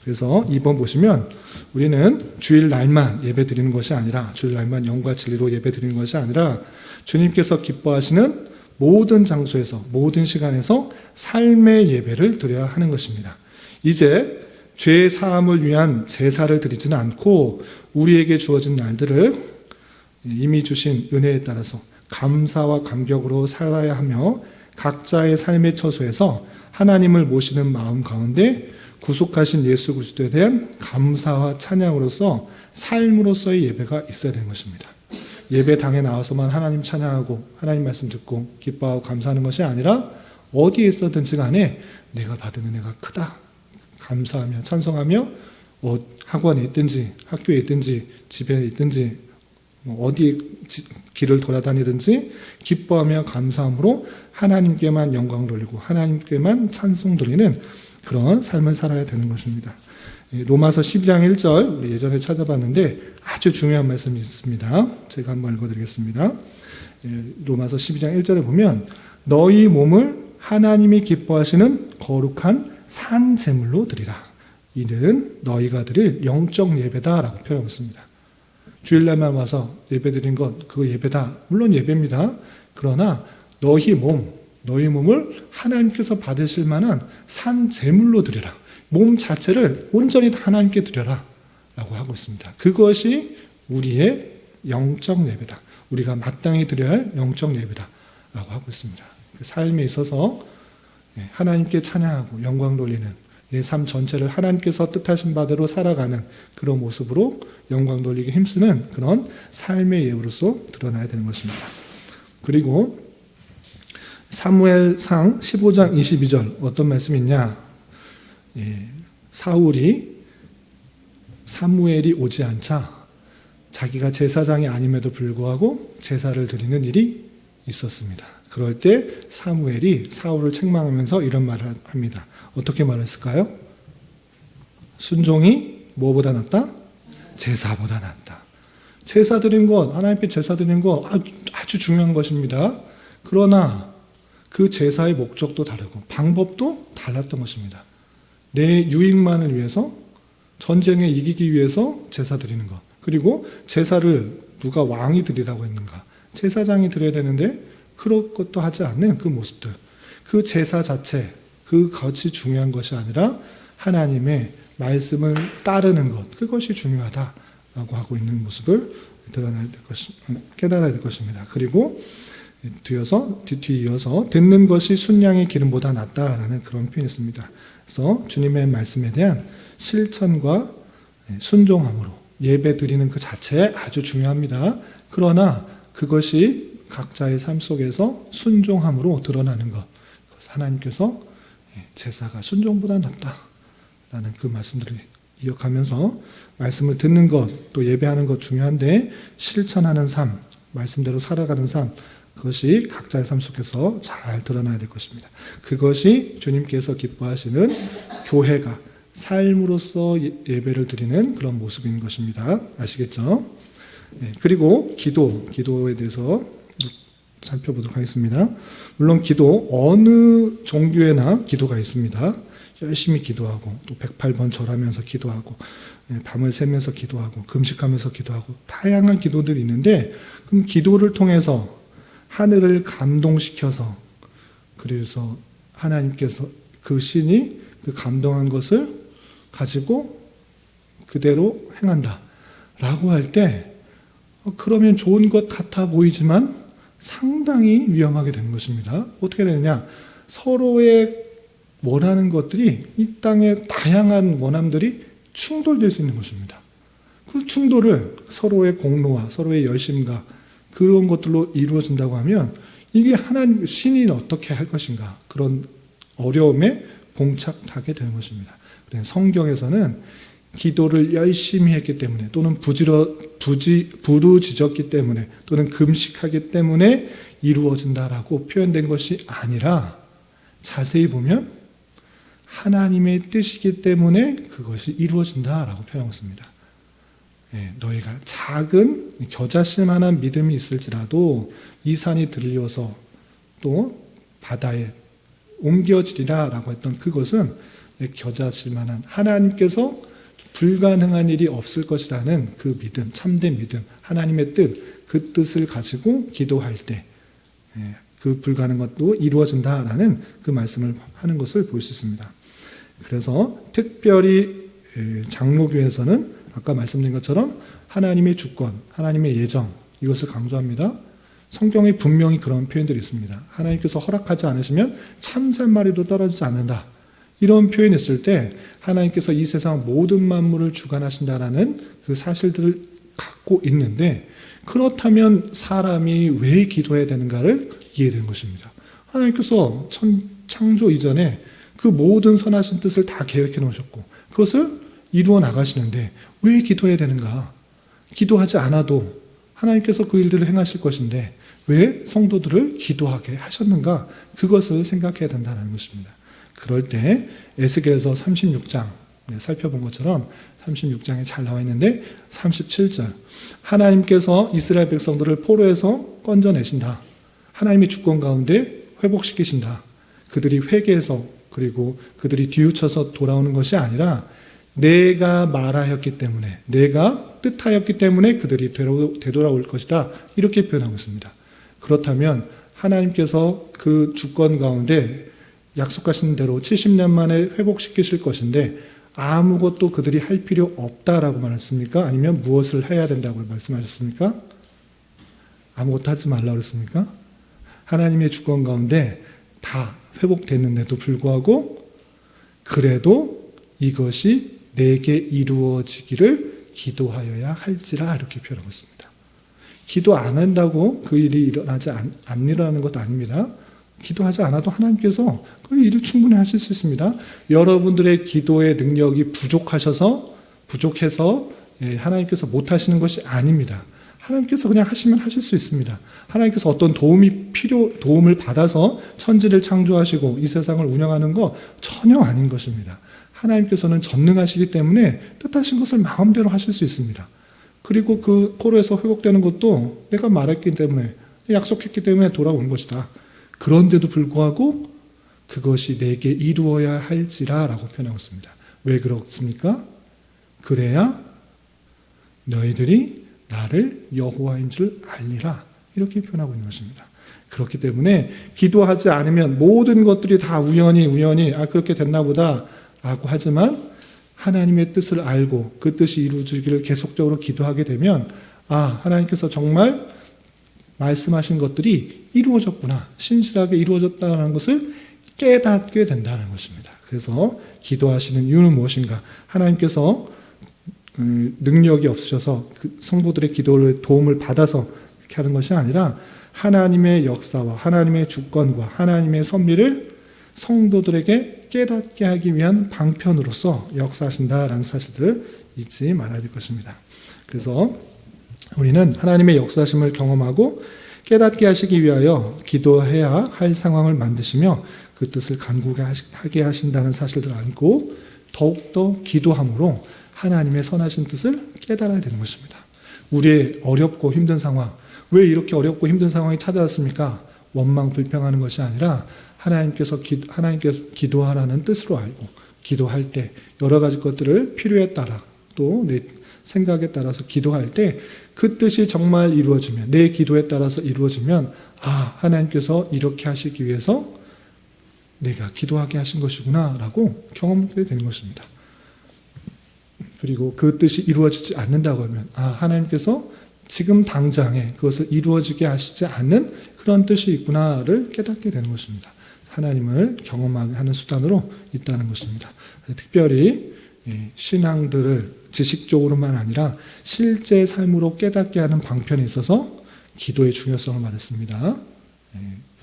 그래서 2번 보시면 우리는 주일날만 예배 드리는 것이 아니라 주일날만 영과 진리로 예배 드리는 것이 아니라 주님께서 기뻐하시는 모든 장소에서 모든 시간에서 삶의 예배를 드려야 하는 것입니다. 이제 죄 사함을 위한 제사를 드리지는 않고 우리에게 주어진 날들을 이미 주신 은혜에 따라서 감사와 감격으로 살아야 하며 각자의 삶의 처소에서 하나님을 모시는 마음 가운데 구속하신 예수 그리스도에 대한 감사와 찬양으로서 삶으로서의 예배가 있어야 되는 것입니다. 예배당에 나와서만 하나님 찬양하고 하나님 말씀 듣고 기뻐하고 감사하는 것이 아니라 어디에 있었든지 간에 내가 받은 은혜가 크다 감사하며 찬송하며 학원에 있든지 학교에 있든지 집에 있든지 어디 길을 돌아다니든지 기뻐하며 감사함으로 하나님께만 영광을 돌리고 하나님께만 찬송 돌리는 그런 삶을 살아야 되는 것입니다. 로마서 12장 1절 우리 예전에 찾아봤는데 아주 중요한 말씀이 있습니다. 제가 한번 읽어드리겠습니다. 로마서 12장 1절에 보면 너희 몸을 하나님이 기뻐하시는 거룩한 산 제물로 드리라. 이는 너희가 드릴 영적 예배다라고 표현하고 있습니다. 주일날만 와서 예배드린 것, 그 예배다. 물론 예배입니다. 그러나 너희 몸을 하나님께서 받으실 만한 산 제물로 드려라. 몸 자체를 온전히 다 하나님께 드려라. 라고 하고 있습니다. 그것이 우리의 영적 예배다. 우리가 마땅히 드려야 할 영적 예배다. 라고 하고 있습니다. 그 삶에 있어서 하나님께 찬양하고 영광 돌리는 내 삶 전체를 하나님께서 뜻하신 바대로 살아가는 그런 모습으로 영광 돌리기 힘쓰는 그런 삶의 예우로서 드러나야 되는 것입니다. 그리고 사무엘상 15장 22절 어떤 말씀이 있냐? 사무엘이 오지 않자 자기가 제사장이 아님에도 불구하고 제사를 드리는 일이 있었습니다. 그럴 때 사무엘이 사울을 책망하면서 이런 말을 합니다. 어떻게 말했을까요? 순종이 뭐보다 낫다? 제사보다 낫다. 제사 드린 것, 하나님께 제사 드린 것 아주 중요한 것입니다. 그러나 그 제사의 목적도 다르고 방법도 달랐던 것입니다. 내 유익만을 위해서 전쟁에 이기기 위해서 제사 드리는 것. 그리고 제사를 누가 왕이 드리라고 했는가? 제사장이 드려야 되는데 그런 것도 하지 않는 그 모습들. 그 제사 자체, 그것이 중요한 것이 아니라 하나님의 말씀을 따르는 것. 그것이 중요하다라고 하고 있는 모습을 깨달아야 될 것입니다. 그리고 뒤이어서 듣는 것이 순양의 기름보다 낫다라는 그런 표현이 있습니다. 그래서 주님의 말씀에 대한 실천과 순종함으로 예배 드리는 그 자체 아주 중요합니다. 그러나 그것이 각자의 삶 속에서 순종함으로 드러나는 것, 하나님께서 제사가 순종보다 낫다라는 그 말씀들을 이어가면서 말씀을 듣는 것, 또 예배하는 것 중요한데 실천하는 삶, 말씀대로 살아가는 삶, 그것이 각자의 삶 속에서 잘 드러나야 될 것입니다. 그것이 주님께서 기뻐하시는 교회가 삶으로서 예배를 드리는 그런 모습인 것입니다. 아시겠죠? 그리고 기도에 대해서 살펴보도록 하겠습니다. 물론 기도, 어느 종교에나 기도가 있습니다. 열심히 기도하고 또 108번 절하면서 기도하고 밤을 새면서 기도하고 금식하면서 기도하고 다양한 기도들이 있는데, 그럼 기도를 통해서 하늘을 감동시켜서, 그래서 하나님께서 그 신이 그 감동한 것을 가지고 그대로 행한다 라고 할 때, 그러면 좋은 것 같아 보이지만 상당히 위험하게 되는 것입니다. 어떻게 되느냐, 서로의 원하는 것들이, 이 땅의 다양한 원함들이 충돌될 수 있는 것입니다. 그 충돌을 서로의 공로와 서로의 열심과 그런 것들로 이루어진다고 하면 이게 하나님, 신이 어떻게 할 것인가, 그런 어려움에 봉착하게 되는 것입니다. 성경에서는 기도를 열심히 했기 때문에, 또는 부르짖었기 때문에, 또는 금식하기 때문에 이루어진다라고 표현된 것이 아니라, 자세히 보면 하나님의 뜻이기 때문에 그것이 이루어진다라고 표현하고 있습니다. 너희가 작은 겨자씨만한 믿음이 있을지라도 이 산이 들려서 또 바다에 옮겨지리라 라고 했던 그것은 겨자씨만한, 하나님께서 불가능한 일이 없을 것이라는 그 믿음, 참된 믿음, 하나님의 뜻, 그 뜻을 가지고 기도할 때 그 불가능한 것도 이루어진다라는 그 말씀을 하는 것을 볼 수 있습니다. 그래서 특별히 장로교에서는 아까 말씀드린 것처럼 하나님의 주권, 하나님의 예정, 이것을 강조합니다. 성경에 분명히 그런 표현들이 있습니다. 하나님께서 허락하지 않으시면 참새 한 마리도 떨어지지 않는다. 이런 표현이 있을 때 하나님께서 이 세상 모든 만물을 주관하신다라는 그 사실들을 갖고 있는데, 그렇다면 사람이 왜 기도해야 되는가를 이해되는 것입니다. 하나님께서 창조 이전에 그 모든 선하신 뜻을 다 계획해 놓으셨고 그것을 이루어 나가시는데 왜 기도해야 되는가? 기도하지 않아도 하나님께서 그 일들을 행하실 것인데 왜 성도들을 기도하게 하셨는가? 그것을 생각해야 된다는 것입니다. 그럴 때 에스겔서 36장 살펴본 것처럼 36장에 잘 나와 있는데 37절, 하나님께서 이스라엘 백성들을 포로에서 건져내신다. 하나님의 주권 가운데 회복시키신다. 그들이 회개해서, 그리고 그들이 뒤우쳐서 돌아오는 것이 아니라 내가 말하였기 때문에, 내가 뜻하였기 때문에 그들이 되돌아올 것이다. 이렇게 표현하고 있습니다. 그렇다면 하나님께서 그 주권 가운데 약속하신 대로 70년 만에 회복시키실 것인데 아무것도 그들이 할 필요 없다라고 말했습니까? 아니면 무엇을 해야 된다고 말씀하셨습니까? 아무것도 하지 말라고 그랬습니까? 하나님의 주권 가운데 다 회복됐는데도 불구하고 그래도 이것이 내게 이루어지기를 기도하여야 할지라, 이렇게 표현하고 있습니다. 기도 안 한다고 그 일이 안 일어나는 것도 아닙니다. 기도하지 않아도 하나님께서 그 일을 충분히 하실 수 있습니다. 여러분들의 기도의 능력이 부족해서 하나님께서 못 하시는 것이 아닙니다. 하나님께서 그냥 하시면 하실 수 있습니다. 하나님께서 어떤 도움을 받아서 천지를 창조하시고 이 세상을 운영하는 거 전혀 아닌 것입니다. 하나님께서는 전능하시기 때문에 뜻하신 것을 마음대로 하실 수 있습니다. 그리고 그 포로에서 회복되는 것도 내가 말했기 때문에, 약속했기 때문에 돌아온 것이다. 그런데도 불구하고 그것이 내게 이루어야 할지라 라고 표현하고 있습니다. 왜 그렇습니까? 그래야 너희들이 나를 여호와인 줄 알리라, 이렇게 표현하고 있는 것입니다. 그렇기 때문에 기도하지 않으면 모든 것들이 다 우연히 그렇게 됐나 보다 라고 하지만 하나님의 뜻을 알고 그 뜻이 이루어지기를 계속적으로 기도하게 되면 하나님께서 정말 말씀하신 것들이 이루어졌구나, 신실하게 이루어졌다는 것을 깨닫게 된다는 것입니다. 그래서 기도하시는 이유는 무엇인가? 하나님께서 능력이 없으셔서 그 성도들의 기도를 도움을 받아서 이렇게 하는 것이 아니라 하나님의 역사와 하나님의 주권과 하나님의 섭리를 성도들에게 깨닫게 하기 위한 방편으로서 역사하신다라는 사실들을 잊지 말아야 될 것입니다. 그래서 우리는 하나님의 역사심을 경험하고 깨닫게 하시기 위하여 기도해야 할 상황을 만드시며 그 뜻을 간구하게 하신다는 사실들을 알고 더욱더 기도함으로 하나님의 선하신 뜻을 깨달아야 되는 것입니다. 우리의 어렵고 힘든 상황, 왜 이렇게 어렵고 힘든 상황이 찾아왔습니까? 원망 불평하는 것이 아니라 하나님께서 기도하라는 뜻으로 알고 기도할 때 여러 가지 것들을 필요에 따라 또 내 생각에 따라서 기도할 때 그 뜻이 정말 이루어지면, 내 기도에 따라서 이루어지면 하나님께서 이렇게 하시기 위해서 내가 기도하게 하신 것이구나 라고 경험하게 되는 것입니다. 그리고 그 뜻이 이루어지지 않는다고 하면 하나님께서 지금 당장에 그것을 이루어지게 하시지 않는 그런 뜻이 있구나를 깨닫게 되는 것입니다. 하나님을 경험하게 하는 수단으로 있다는 것입니다. 특별히 신앙들을 지식적으로만 아니라 실제 삶으로 깨닫게 하는 방편에 있어서 기도의 중요성을 말했습니다.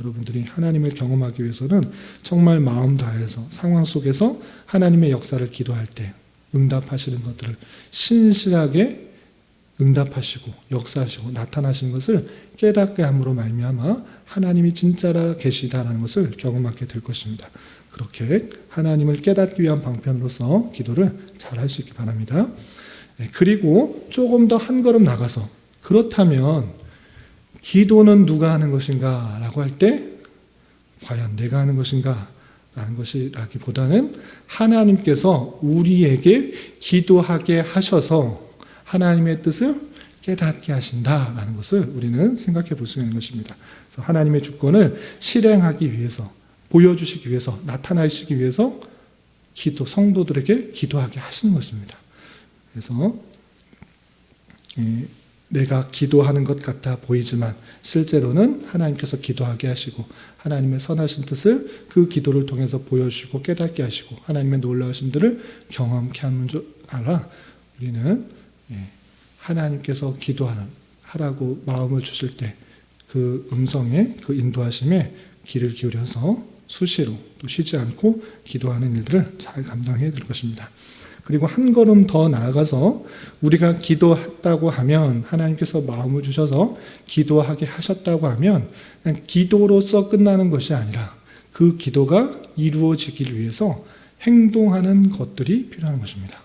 여러분들이 하나님을 경험하기 위해서는 정말 마음 다해서 상황 속에서 하나님의 역사를 기도할 때 응답하시는 것들을 신실하게 응답하시고 역사하시고 나타나시는 것을 깨닫게 함으로 말미암아 하나님이 진짜라 계시다라는 것을 경험하게 될 것입니다. 그렇게 하나님을 깨닫기 위한 방편으로서 기도를 잘 할 수 있기 바랍니다. 그리고 조금 더 한 걸음 나가서 그렇다면 기도는 누가 하는 것인가 라고 할 때 과연 내가 하는 것인가 라는 것이라기보다는 하나님께서 우리에게 기도하게 하셔서 하나님의 뜻을 깨닫게 하신다라는 것을 우리는 생각해 볼 수 있는 것입니다. 그래서 하나님의 주권을 실행하기 위해서, 보여주시기 위해서, 나타나시기 위해서 성도들에게 기도하게 하시는 것입니다. 그래서 내가 기도하는 것 같아 보이지만 실제로는 하나님께서 기도하게 하시고 하나님의 선하신 뜻을 그 기도를 통해서 보여주시고 깨닫게 하시고 하나님의 놀라우심들을 경험케 하는 줄 알아 우리는 하나님께서 하라고 마음을 주실 때 그 음성에, 그 인도하심에 귀를 기울여서 수시로 또 쉬지 않고 기도하는 일들을 잘 감당해야 될 것입니다. 그리고 한 걸음 더 나아가서 우리가 기도했다고 하면 하나님께서 마음을 주셔서 기도하게 하셨다고 하면 그냥 기도로서 끝나는 것이 아니라 그 기도가 이루어지기 위해서 행동하는 것들이 필요한 것입니다.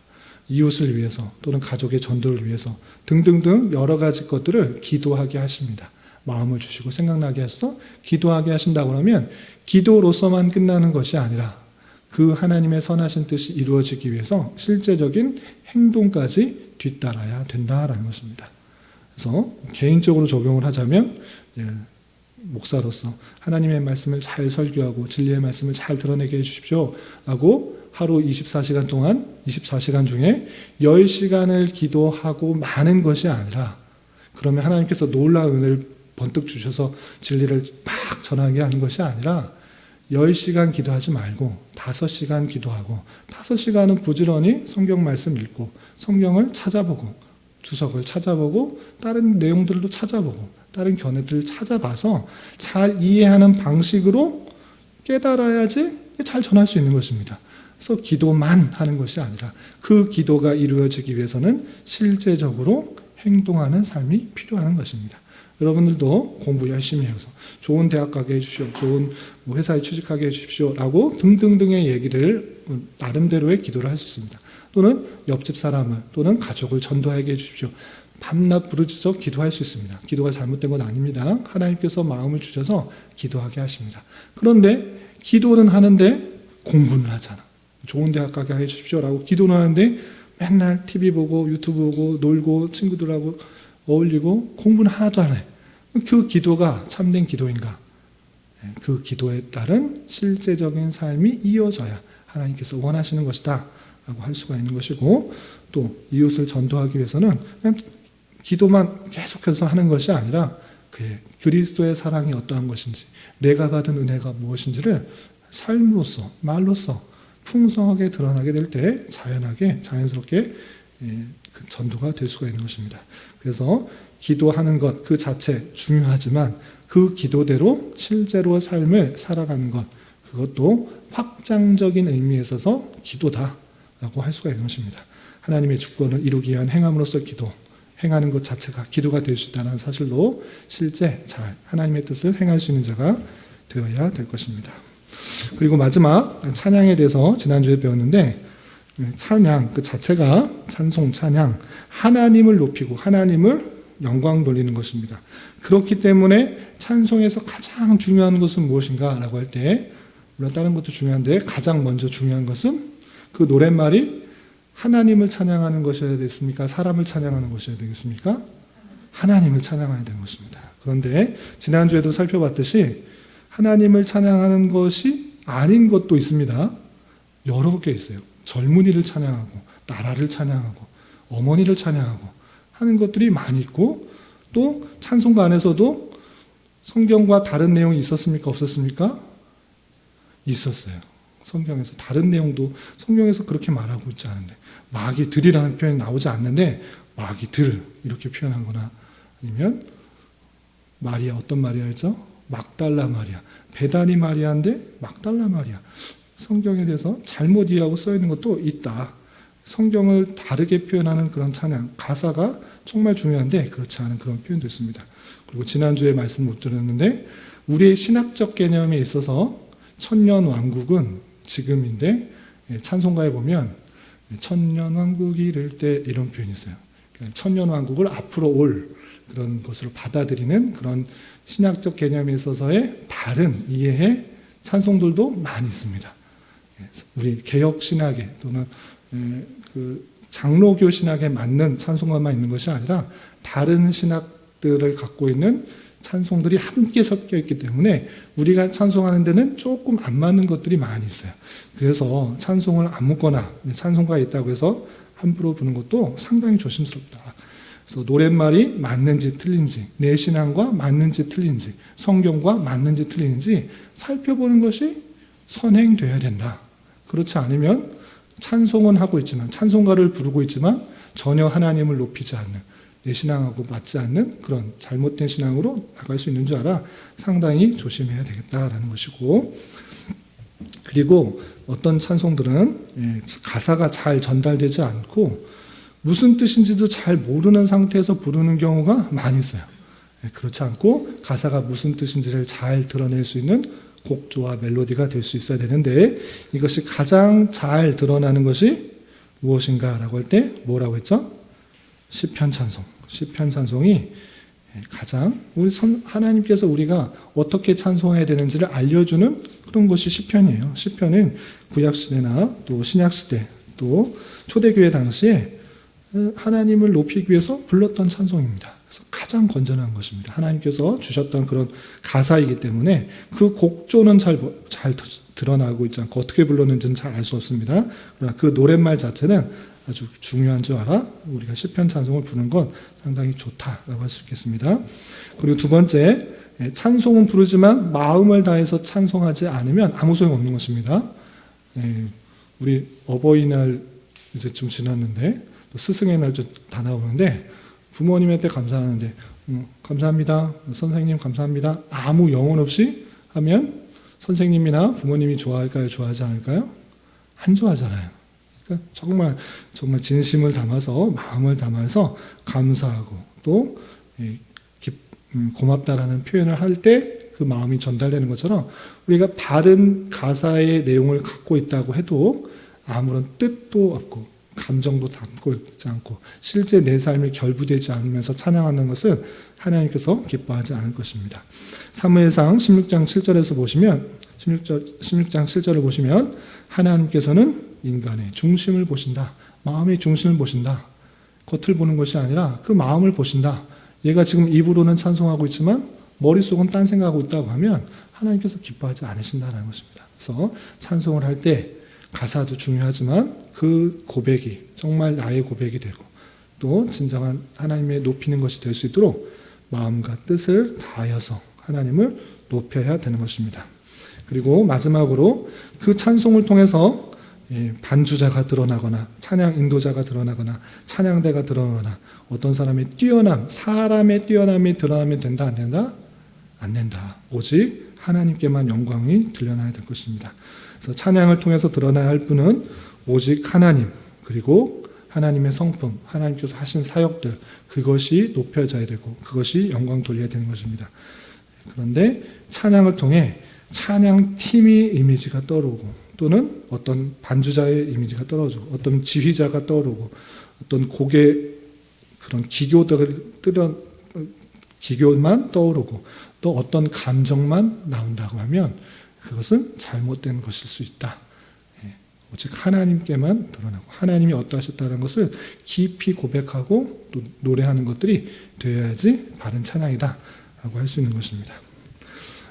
이웃을 위해서 또는 가족의 전도를 위해서 등등등 여러 가지 것들을 기도하게 하십니다. 마음을 주시고 생각나게 해서 기도하게 하신다고 하면 기도로서만 끝나는 것이 아니라 그 하나님의 선하신 뜻이 이루어지기 위해서 실제적인 행동까지 뒤따라야 된다라는 것입니다. 그래서 개인적으로 적용을 하자면 목사로서 하나님의 말씀을 잘 설교하고 진리의 말씀을 잘 드러내게 해주십시오 라고 하루 24시간 동안 24시간 중에 10시간을 기도하고 마는 것이 아니라 그러면 하나님께서 놀라운 은혜를 번뜩 주셔서 진리를 막 전하게 하는 것이 아니라 10시간 기도하지 말고 5시간 기도하고 5시간은 부지런히 성경 말씀 읽고 성경을 찾아보고 주석을 찾아보고 다른 내용들도 찾아보고 다른 견해들을 찾아봐서 잘 이해하는 방식으로 깨달아야지 잘 전할 수 있는 것입니다. 그래서 기도만 하는 것이 아니라 그 기도가 이루어지기 위해서는 실제적으로 행동하는 삶이 필요한 것입니다. 여러분들도 공부 열심히 해서 좋은 대학 가게 해주십시오. 좋은 회사에 취직하게 해주십시오. 라고 등등등의 얘기를 나름대로의 기도를 할 수 있습니다. 또는 옆집 사람을 또는 가족을 전도하게 해주십시오. 밤낮 부르짖어 기도할 수 있습니다. 기도가 잘못된 건 아닙니다. 하나님께서 마음을 주셔서 기도하게 하십니다. 그런데 기도는 하는데 공부는 하잖아. 좋은 대학 가게 해주십시오. 라고 기도는 하는데 맨날 TV 보고 유튜브 보고 놀고 친구들하고 어울리고 공부는 하나도 안 해. 그 기도가 참된 기도인가? 그 기도에 따른 실제적인 삶이 이어져야 하나님께서 원하시는 것이다 라고 할 수가 있는 것이고 또 이웃을 전도하기 위해서는 그냥 기도만 계속해서 하는 것이 아니라 그의 그리스도의 사랑이 어떠한 것인지, 내가 받은 은혜가 무엇인지를 삶으로서, 말로서 풍성하게 드러나게 될 때 자연스럽게 그 전도가 될 수가 있는 것입니다. 그래서 기도하는 것 그 자체 중요하지만 그 기도대로 실제로 삶을 살아가는 것, 그것도 확장적인 의미에 있어서 기도다라고 할 수가 있는 것입니다. 하나님의 주권을 이루기 위한 행함으로써 기도, 행하는 것 자체가 기도가 될 수 있다는 사실로 실제 잘 하나님의 뜻을 행할 수 있는 자가 되어야 될 것입니다. 그리고 마지막 찬양에 대해서 지난주에 배웠는데, 찬양 그 자체가 찬송, 찬양, 하나님을 높이고 하나님을 영광 돌리는 것입니다. 그렇기 때문에 찬송에서 가장 중요한 것은 무엇인가라고 할 때, 물론 다른 것도 중요한데 가장 먼저 중요한 것은 그 노랫말이 하나님을 찬양하는 것이어야 되겠습니까? 사람을 찬양하는 것이어야 되겠습니까? 하나님을 찬양해야 되는 것입니다. 그런데 지난주에도 살펴봤듯이 하나님을 찬양하는 것이 아닌 것도 있습니다. 여러 개 있어요. 젊은이를 찬양하고, 나라를 찬양하고, 어머니를 찬양하고 하는 것들이 많이 있고, 또 찬송가 안에서도 성경과 다른 내용이 있었습니까? 없었습니까? 있었어요. 성경에서 다른 내용도 성경에서 그렇게 말하고 있지 않은데, 마귀들이라는 표현이 나오지 않는데 마귀들 이렇게 표현한 거나, 아니면 마리아, 어떤 마리아였죠? 막달라 마리아, 베다니 마리아인데 막달라 마리아. 성경에 대해서 잘못 이해하고 써 있는 것도 있다. 성경을 다르게 표현하는 그런 찬양, 가사가 정말 중요한데 그렇지 않은 그런 표현도 있습니다. 그리고 지난주에 말씀 못 드렸는데, 우리의 신학적 개념에 있어서 천년 왕국은 지금인데, 찬송가에 보면 천년 왕국이 이를 때 이런 표현이 있어요. 천년 왕국을 앞으로 올 그런 것으로 받아들이는 그런 신학적 개념에 있어서의 다른 이해의 찬송들도 많이 있습니다. 우리 개혁 신학에 또는 그 장로교 신학에 맞는 찬송가만 있는 것이 아니라 다른 신학들을 갖고 있는 찬송들이 함께 섞여 있기 때문에 우리가 찬송하는 데는 조금 안 맞는 것들이 많이 있어요. 그래서 찬송을 아무거나 찬송가에 있다고 해서 함부로 부르는 것도 상당히 조심스럽다. 그래서 노랫말이 맞는지 틀린지, 내 신앙과 맞는지 틀린지, 성경과 맞는지 틀린지 살펴보는 것이 선행되어야 된다. 그렇지 않으면 찬송은 하고 있지만, 찬송가를 부르고 있지만 전혀 하나님을 높이지 않는, 내 신앙하고 맞지 않는 그런 잘못된 신앙으로 나갈 수 있는 줄 알아 상당히 조심해야 되겠다라는 것이고, 그리고 어떤 찬송들은 가사가 잘 전달되지 않고 무슨 뜻인지도 잘 모르는 상태에서 부르는 경우가 많이 있어요. 그렇지 않고 가사가 무슨 뜻인지를 잘 드러낼 수 있는 곡조와 멜로디가 될 수 있어야 되는데, 이것이 가장 잘 드러나는 것이 무엇인가라고 할 때 뭐라고 했죠? 시편 찬송. 시편 찬송이 가장 하나님께서 우리가 어떻게 찬송해야 되는지를 알려주는 그런 것이 시편이에요. 시편은 구약시대나 또 신약시대 또 초대교회 당시에 하나님을 높이기 위해서 불렀던 찬송입니다. 그래서 가장 건전한 것입니다. 하나님께서 주셨던 그런 가사이기 때문에 그 곡조는 잘 드러나고 있지 않고 어떻게 불렀는지는 잘 알 수 없습니다. 그러나 그 노랫말 자체는 아주 중요한 줄 알아 우리가 시편 찬송을 부르는 건 상당히 좋다라고 할 수 있겠습니다. 그리고 두 번째, 찬송은 부르지만 마음을 다해서 찬송하지 않으면 아무 소용 없는 것입니다. 우리 어버이날 이제 좀 지났는데 또 스승의 날도 다 나오는데, 부모님한테 감사하는데 감사합니다, 선생님 감사합니다, 아무 영혼 없이 하면 선생님이나 부모님이 좋아할까요? 좋아하지 않을까요? 안 좋아하잖아요. 그러니까 정말 진심을 담아서, 마음을 담아서 감사하고 또 고맙다라는 표현을 할 때 그 마음이 전달되는 것처럼, 우리가 바른 가사의 내용을 갖고 있다고 해도 아무런 뜻도 없고 감정도 담고 있지 않고 실제 내 삶에 결부되지 않으면서 찬양하는 것은 하나님께서 기뻐하지 않을 것입니다. 사무엘상 16장 7절에서 보시면, 16장 7절을 보시면 하나님께서는 인간의 중심을 보신다. 마음의 중심을 보신다. 겉을 보는 것이 아니라 그 마음을 보신다. 얘가 지금 입으로는 찬송하고 있지만 머릿속은 딴 생각하고 있다고 하면 하나님께서 기뻐하지 않으신다는 것입니다. 그래서 찬송을 할 때 가사도 중요하지만 그 고백이 정말 나의 고백이 되고, 또 진정한 하나님의 높이는 것이 될 수 있도록 마음과 뜻을 다하여서 하나님을 높여야 되는 것입니다. 그리고 마지막으로 그 찬송을 통해서 반주자가 드러나거나 찬양 인도자가 드러나거나 찬양대가 드러나거나 어떤 사람의 뛰어남, 사람의 뛰어남이 드러나면 된다, 안 된다? 안 된다. 오직 하나님께만 영광이 드러나야 될 것입니다. 그래서 찬양을 통해서 드러나야 할 분은 오직 하나님, 그리고 하나님의 성품, 하나님께서 하신 사역들, 그것이 높여져야 되고 그것이 영광 돌려야 되는 것입니다. 그런데 찬양을 통해 찬양팀의 이미지가 떠오르고 또는 어떤 반주자의 이미지가 떨어지고 어떤 지휘자가 떠오르고 어떤 곡의 그런 기교만 떠오르고 또 어떤 감정만 나온다고 하면 그것은 잘못된 것일 수 있다. 오직 하나님께만 드러나고 하나님이 어떠하셨다는 것을 깊이 고백하고 또 노래하는 것들이 되어야지 바른 찬양이다 라고 할 수 있는 것입니다.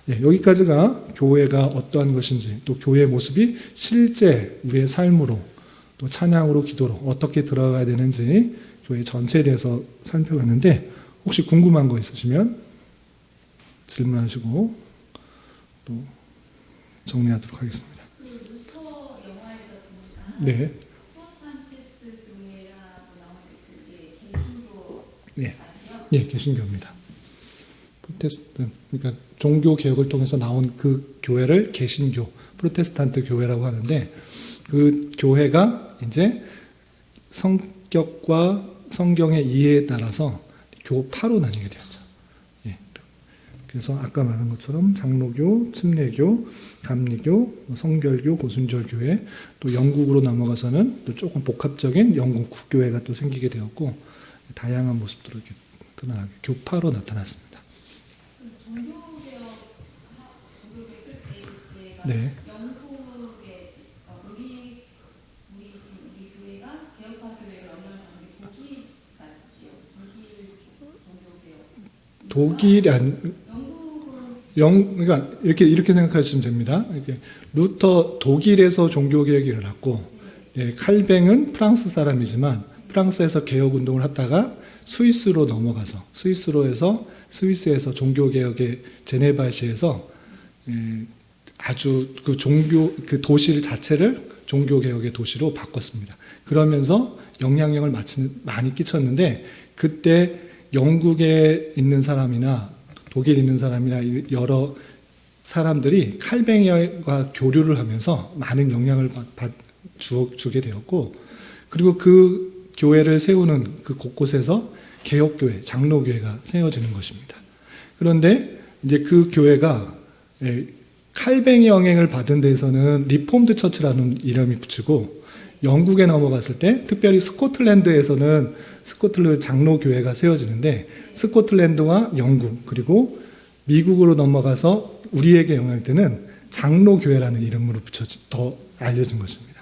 여기까지가 교회가 어떠한 것인지 또 교회의 모습이 실제 우리의 삶으로 또 찬양으로 기도로 어떻게 들어가야 되는지 교회 전체에 대해서 살펴봤는데 혹시 궁금한 거 있으시면 질문하시고 또 정리하도록 하겠습니다. 루터 영화에서 보니까 네. 프로테스탄트 교회라고 나오는데 그게 개신교 네. 맞죠? 예, 개신교입니다. 프로테스탄트, 그러니까 종교 개혁을 통해서 나온 그 교회를 개신교, 프로테스탄트 교회라고 하는데 그 교회가 이제 성격과 성경의 이해에 따라서 교파로 나뉘게 되었죠. 예. 그래서 아까 말한 것처럼 장로교, 침례교, 감리교, 성결교, 고순절교회, 또 영국으로 넘어가서는 또 조금 복합적인 영국 국교회가 또 생기게 되었고 다양한 모습들을 이렇게 드러나게 교파로 나타났습니다. 종교개혁 쓸 때 이때가 네. 영국의 우리 교회가 개혁파 교회가 영향을 받는 게 독일 맞지요? 독일 종교개혁. 독일이 그러니까 이렇게 생각하시면 됩니다. 루터 독일에서 종교개혁이 일어났고, 칼뱅은 프랑스 사람이지만 프랑스에서 개혁 운동을 하다가 스위스로 넘어가서 스위스에서 종교개혁의 제네바시에서 아주 그 도시를 자체를 종교개혁의 도시로 바꿨습니다. 그러면서 영향력을 많이 끼쳤는데 그때 영국에 있는 사람이나 독일에 있는 사람이나 여러 사람들이 칼뱅과 교류를 하면서 많은 영향을 주게 되었고 그리고 그 교회를 세우는 그 곳곳에서 개혁교회, 장로교회가 세워지는 것입니다. 그런데 이제 그 교회가 칼뱅의 영향을 받은 데에서는 리폼드 처치라는 이름이 붙이고 영국에 넘어갔을 때 특별히 스코틀랜드에서는 스코틀랜드 장로교회가 세워지는데 스코틀랜드와 영국 그리고 미국으로 넘어가서 우리에게 영향을 때는 장로교회라는 이름으로 더 알려진 것입니다.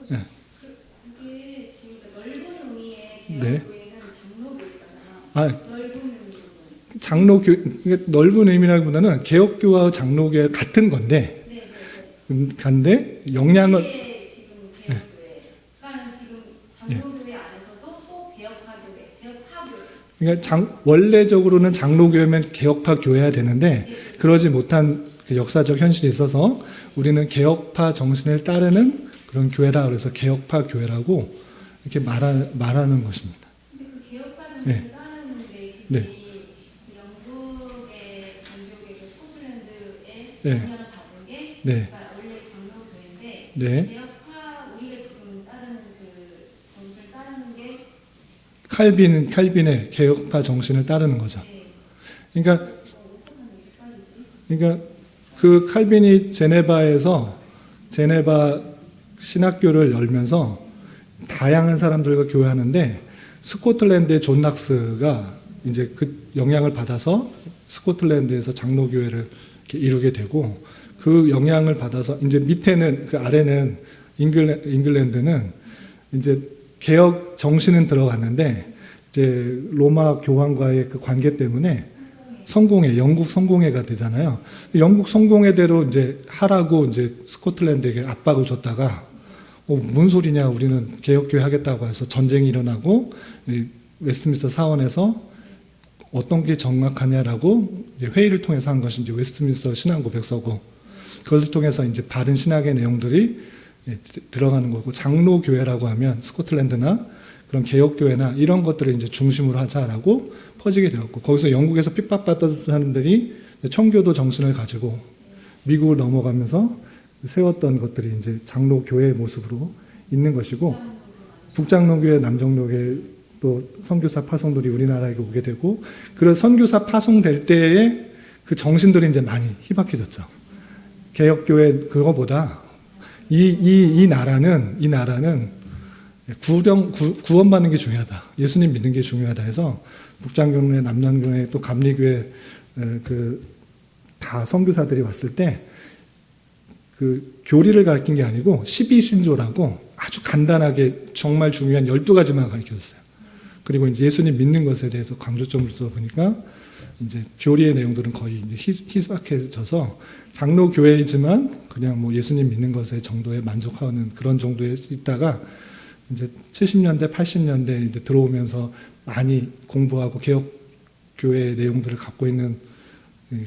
그게 지금 넓은 의미의 네. 개혁교회는 장로교회잖아요. 넓은 의미라기보다는 개혁교와 장로교회 같은 건데, 근데 영향을 지금 개혁교회. 그러니까 지금 장로교회 안에서도 또 개혁파교회. 그러니까 원래적으로는 장로교회면 개혁파 교회야 되는데 그러지 못한 그 역사적 현실이 있어서 우리는 개혁파 정신을 따르는 그런 교회라 그래서 개혁파 교회라고 이렇게 말하는 것입니다. 근데 그 개혁파 정신을 따르는데 네. 영국의 종교계 스코틀랜드에 네. 영향을 받은 게 네. 그러니까 원래 장로교회인데 네. 개혁파 우리가 지금 따르는 그 정신을 따르는 게 칼빈의 개혁파 정신을 따르는 거죠. 그러니까 그 칼빈이 제네바 신학교를 열면서 다양한 사람들과 교회하는데 스코틀랜드의 존 낙스가 이제 그 영향을 받아서 스코틀랜드에서 장로교회를 이렇게 이루게 되고 그 영향을 받아서 이제 밑에는 그 아래는 잉글랜드는 이제 개혁 정신은 들어갔는데 이제 로마 교황과의 그 관계 때문에 영국 성공회가 되잖아요. 영국 성공회대로 이제 하라고 이제 스코틀랜드에게 압박을 줬다가 무슨 소리냐, 우리는 개혁교회 하겠다고 해서 전쟁이 일어나고 이 웨스트민스터 사원에서 어떤 게 정확하냐라고 회의를 통해서 한 것이 이제 웨스트민스터 신앙 고백서고, 그것을 통해서 이제 바른 신학의 내용들이 들어가는 거고, 장로교회라고 하면 스코틀랜드나 그런 개혁교회나 이런 것들을 이제 중심으로 하자라고 퍼지게 되었고, 거기서 영국에서 핍박받던 사람들이 청교도 정신을 가지고 미국을 넘어가면서 세웠던 것들이 이제 장로교회의 모습으로 있는 것이고, 북장로교회, 남정로교회 또 선교사 파송들이 우리나라에 오게 되고, 그런 선교사 파송될 때에 그 정신들이 이제 많이 희박해졌죠. 개혁교회 그거보다 이 나라는 구원받는 게 중요하다. 예수님 믿는 게 중요하다 해서 북장교회, 남장교회 또 감리교회 다 선교사들이 왔을 때 그 교리를 가르친 게 아니고 12신조라고 아주 간단하게 정말 중요한 12가지만 가르쳐줬어요. 그리고 이제 예수님 믿는 것에 대해서 강조점을 두다 보니까 이제 교리의 내용들은 거의 이제 희박해져서 장로교회이지만 그냥 뭐 예수님 믿는 것에 정도에 만족하는 그런 정도에 있다가 이제 70년대, 80년대 이제 들어오면서 많이 공부하고 개혁교회의 내용들을 갖고 있는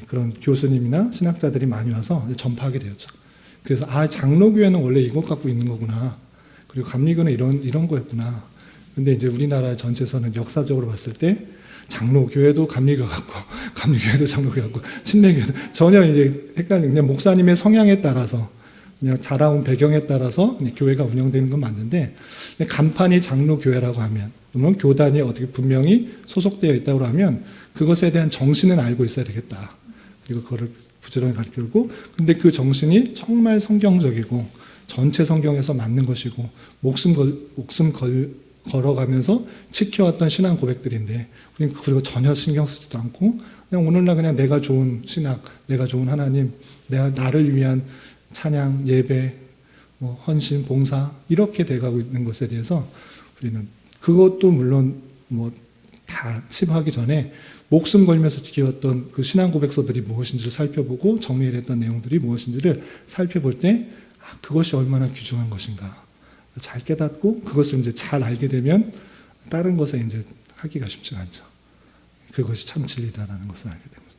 그런 교수님이나 신학자들이 많이 와서 전파하게 되었죠. 그래서 장로교회는 원래 이것 갖고 있는 거구나. 그리고 감리교는 이런 거였구나. 근데 이제 우리나라 전체에서는 역사적으로 봤을 때 장로교회도 감리교 같고, 감리교회도 장로교 같고, 침례교회도 전혀 이제 헷갈리는, 그냥 목사님의 성향에 따라서, 그냥 자라온 배경에 따라서 교회가 운영되는 건 맞는데, 간판이 장로교회라고 하면, 물론 교단이 어떻게 분명히 소속되어 있다고 하면, 그것에 대한 정신은 알고 있어야 되겠다. 그리고 그거를 부지런히 가르치고, 근데 그 정신이 정말 성경적이고, 전체 성경에서 맞는 것이고, 목숨 걸어가면서 지켜왔던 신앙 고백들인데, 그리고 전혀 신경 쓰지도 않고, 그냥 오늘날 그냥 내가 좋은 신학, 내가 좋은 하나님, 나를 위한 찬양, 예배, 뭐 헌신, 봉사, 이렇게 돼가고 있는 것에 대해서 우리는 그것도 물론 뭐 다 치부하기 전에 목숨 걸면서 지켜왔던 그 신앙 고백서들이 무엇인지를 살펴보고 정리를 했던 내용들이 무엇인지를 살펴볼 때 그것이 얼마나 귀중한 것인가 잘 깨닫고 그것을 이제 잘 알게 되면 다른 것에 이제 하기가 쉽지 않죠. 그것이 참 진리다라는 것을 알게 됩니다.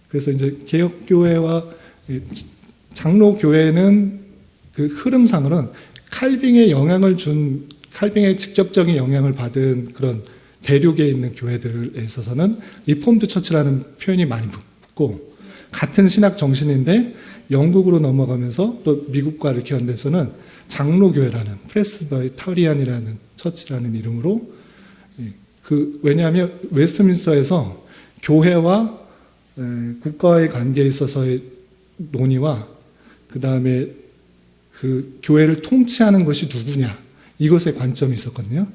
그래서 이제 개혁교회와 장로교회는 그 흐름상으로는 칼빙의 직접적인 영향을 받은 그런 대륙에 있는 교회들에 있어서는 리폼드 처치라는 표현이 많이 붙고, 같은 신학 정신인데 영국으로 넘어가면서 또 미국과 이렇게 연대해서는 장로교회라는 프레스바이터리안이라는 처치라는 이름으로, 왜냐하면 웨스트민스터에서 교회와 국가의 관계에 있어서의 논의와 그 다음에 그 교회를 통치하는 것이 누구냐, 이것에 관점이 있었거든요.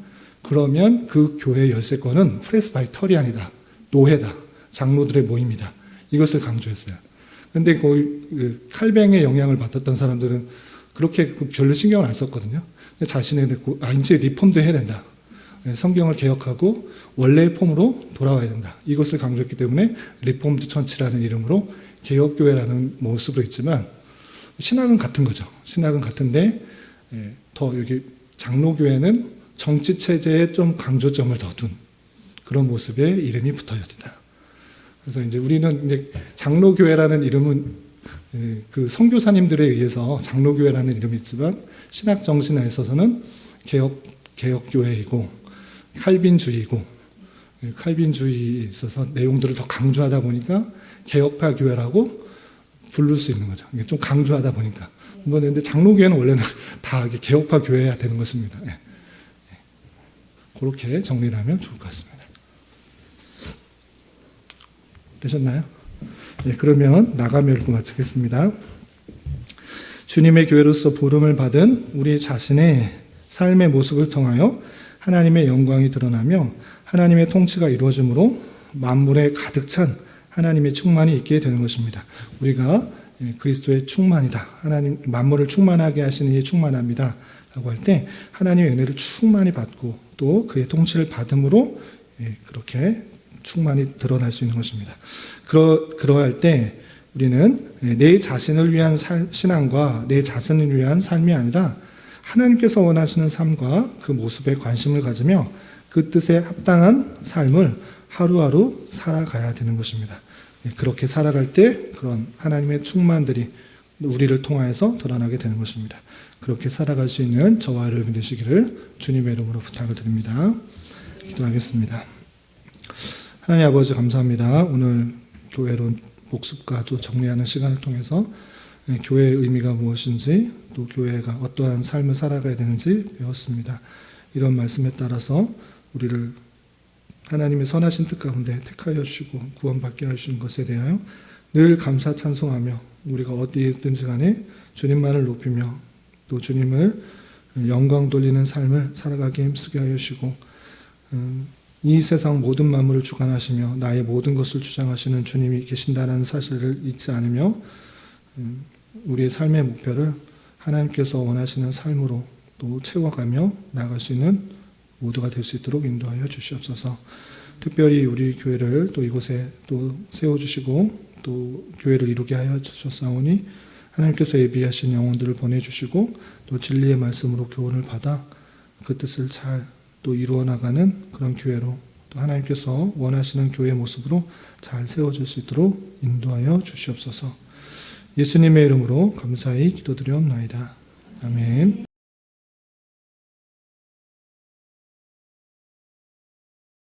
그러면 그 교회의 열쇠권은 프레스바이터리안이다, 노회다, 장로들의 모임이다, 이것을 강조했어요. 그런데 거의 칼뱅의 영향을 받았던 사람들은 그렇게 별로 신경을 안 썼거든요. 자신의 이제 리폼도 해야 된다, 성경을 개혁하고 원래의 폼으로 돌아와야 된다, 이것을 강조했기 때문에 리폼드 처치라는 이름으로 개혁교회라는 모습으로 있지만, 신학은 같은 거죠. 신학은 같은데 더 여기 장로교회는 정치체제에 좀 강조점을 더 둔 그런 모습의 이름이 붙어야 된다. 그래서 이제 우리는 이제 장로교회라는 이름은 그 선교사님들에 의해서 장로교회라는 이름이 있지만, 신학 정신에 있어서는 개혁교회이고 칼빈주의이고, 칼빈주의에 있어서 내용들을 더 강조하다 보니까 개혁파 교회라고 부를 수 있는 거죠. 이게 좀 강조하다 보니까. 그런데 장로교회는 원래는 다 개혁파 교회여야 되는 것입니다. 그렇게 정리를 하면 좋을 것 같습니다. 되셨나요? 그러면 나가며 읽고 마치겠습니다. 주님의 교회로서 부름을 받은 우리 자신의 삶의 모습을 통하여 하나님의 영광이 드러나며 하나님의 통치가 이루어짐으로 만물에 가득 찬 하나님의 충만이 있게 되는 것입니다. 우리가 그리스도의 충만이다, 하나님 만물을 충만하게 하시는 이의 충만합니다 라고 할 때 하나님의 은혜를 충만히 받고 또 그의 통치를 받음으로 그렇게 충만히 드러날 수 있는 것입니다. 그러할 때 우리는 내 자신을 위한 신앙과 내 자신을 위한 삶이 아니라 하나님께서 원하시는 삶과 그 모습에 관심을 가지며 그 뜻에 합당한 삶을 하루하루 살아가야 되는 것입니다. 그렇게 살아갈 때 그런 하나님의 충만들이 우리를 통하여서 드러나게 되는 것입니다. 그렇게 살아갈 수 있는 저와 여러분이 되시기를 주님의 이름으로 부탁을 드립니다. 기도하겠습니다. 하나님 아버지 감사합니다. 오늘 교회로 복습과 또 정리하는 시간을 통해서 교회의 의미가 무엇인지 또 교회가 어떠한 삶을 살아가야 되는지 배웠습니다. 이런 말씀에 따라서 우리를 하나님의 선하신 뜻 가운데 택하여 주시고 구원받게 하신 것에 대하여 늘 감사 찬송하며 우리가 어디에 있든지 간에 주님만을 높이며 또 주님을 영광 돌리는 삶을 살아가게 힘쓰게 하여 주시고 이 세상 모든 만물을 주관하시며 나의 모든 것을 주장하시는 주님이 계신다는 사실을 잊지 않으며 우리의 삶의 목표를 하나님께서 원하시는 삶으로 또 채워가며 나아갈 수 있는 모두가 될 수 있도록 인도하여 주시옵소서. 특별히 우리 교회를 또 이곳에 또 세워주시고 또 교회를 이루게 하여 주셨사오니 하나님께서 예비하신 영혼들을 보내주시고 또 진리의 말씀으로 교훈을 받아 그 뜻을 잘 또 이루어 나가는 그런 교회로 또 하나님께서 원하시는 교회 모습으로 잘 세워질 수 있도록 인도하여 주시옵소서. 예수님의 이름으로 감사히 기도드리옵나이다. 아멘.